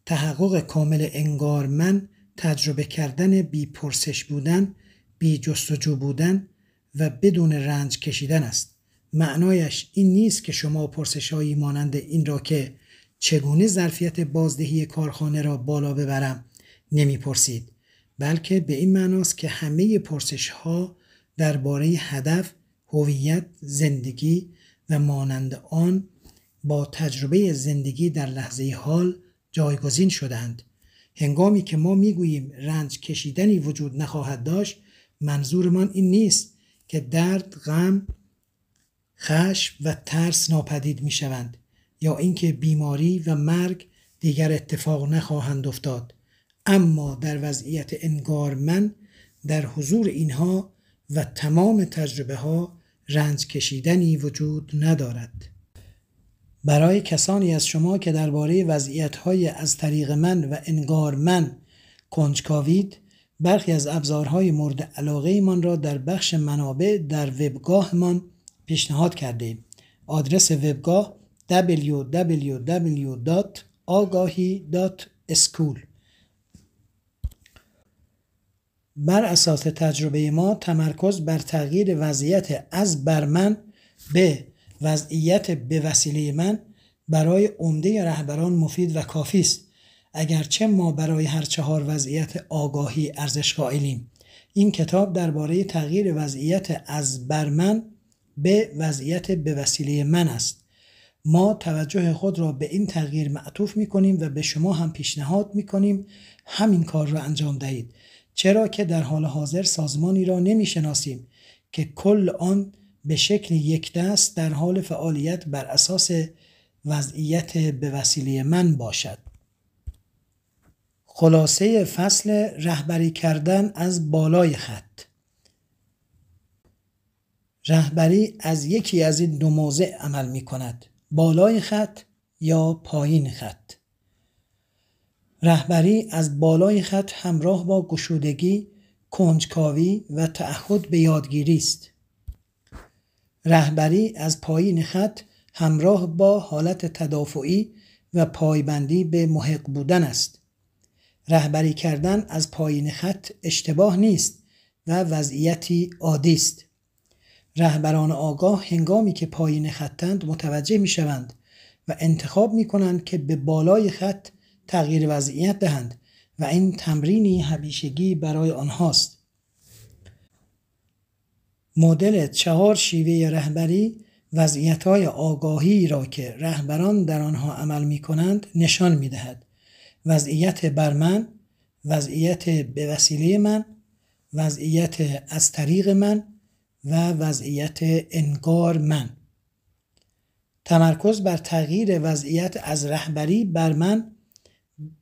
تحقق کامل انگارمند تجربه کردن بی پرسش بودن، بی جستجو بودن و بدون رنج کشیدن است. معنایش این نیست که شما پرسش‌هایی مانند این را که چگونه ظرفیت بازدهی کارخانه را بالا ببرم نمی‌پرسید، بلکه به این معناست که همه پرسش‌ها درباره هدف، هویت، زندگی و مانند آن با تجربه زندگی در لحظه حال جایگزین شدند. هنگامی که ما میگوییم رنج کشیدنی وجود نخواهد داشت، منظورمان این نیست که درد، غم، خشم و ترس ناپدید میشوند یا اینکه بیماری و مرگ دیگر اتفاق نخواهند افتاد، اما در وضعیت انگارمن در حضور اینها و تمام تجربه ها رنج کشیدنی وجود ندارد. برای کسانی از شما که درباره وضعیت‌های از طریق من و انگار من کنجکاوید، برخی از ابزارهای مورد علاقه من را در بخش منابع در وبگاهمان پیشنهاد کردیم. آدرس وبگاه www.agahi.school. بر اساس تجربه ما تمرکز بر تغییر وضعیت از بر من به وضعیت به وسیله من برای عمده رهبران مفید و کافی است، اگرچه ما برای هر 4 وضعیت آگاهی ارزش قائلیم. این کتاب درباره تغییر وضعیت از بر من به وضعیت به وسیله من است. ما توجه خود را به این تغییر معطوف می‌کنیم و به شما هم پیشنهاد می‌کنیم همین کار را انجام دهید، چرا که در حال حاضر سازمانی را نمی‌شناسیم که کل آن به شکل یک دست در حال فعالیت بر اساس وضعیت به وسیله من باشد. خلاصه فصل رهبری کردن از بالای خط. رهبری از یکی از این 2 موضع عمل می کند: بالای خط یا پایین خط. رهبری از بالای خط همراه با گشودگی، کنجکاوی و تعهد به یادگیری است. رهبری از پایین خط همراه با حالت تدافعی و پایبندی به محق بودن است. رهبری کردن از پایین خط اشتباه نیست و وضعیتی عادی است. رهبران آگاه هنگامی که پایین خطند متوجه می شوند و انتخاب می کنند که به بالای خط تغییر وضعیت دهند و این تمرینی همیشگی برای آنهاست. مدل 4 شیوه رهبری وضعیت‌های آگاهی را که رهبران در آنها عمل می‌کنند نشان می‌دهد: وضعیت بر من، وضعیت به وسیله من، وضعیت از طریق من و وضعیت انگار من. تمرکز بر تغییر وضعیت از رهبری بر من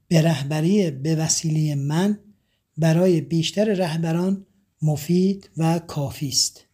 به رهبری به وسیله من برای بیشتر رهبران مفید و کافی است.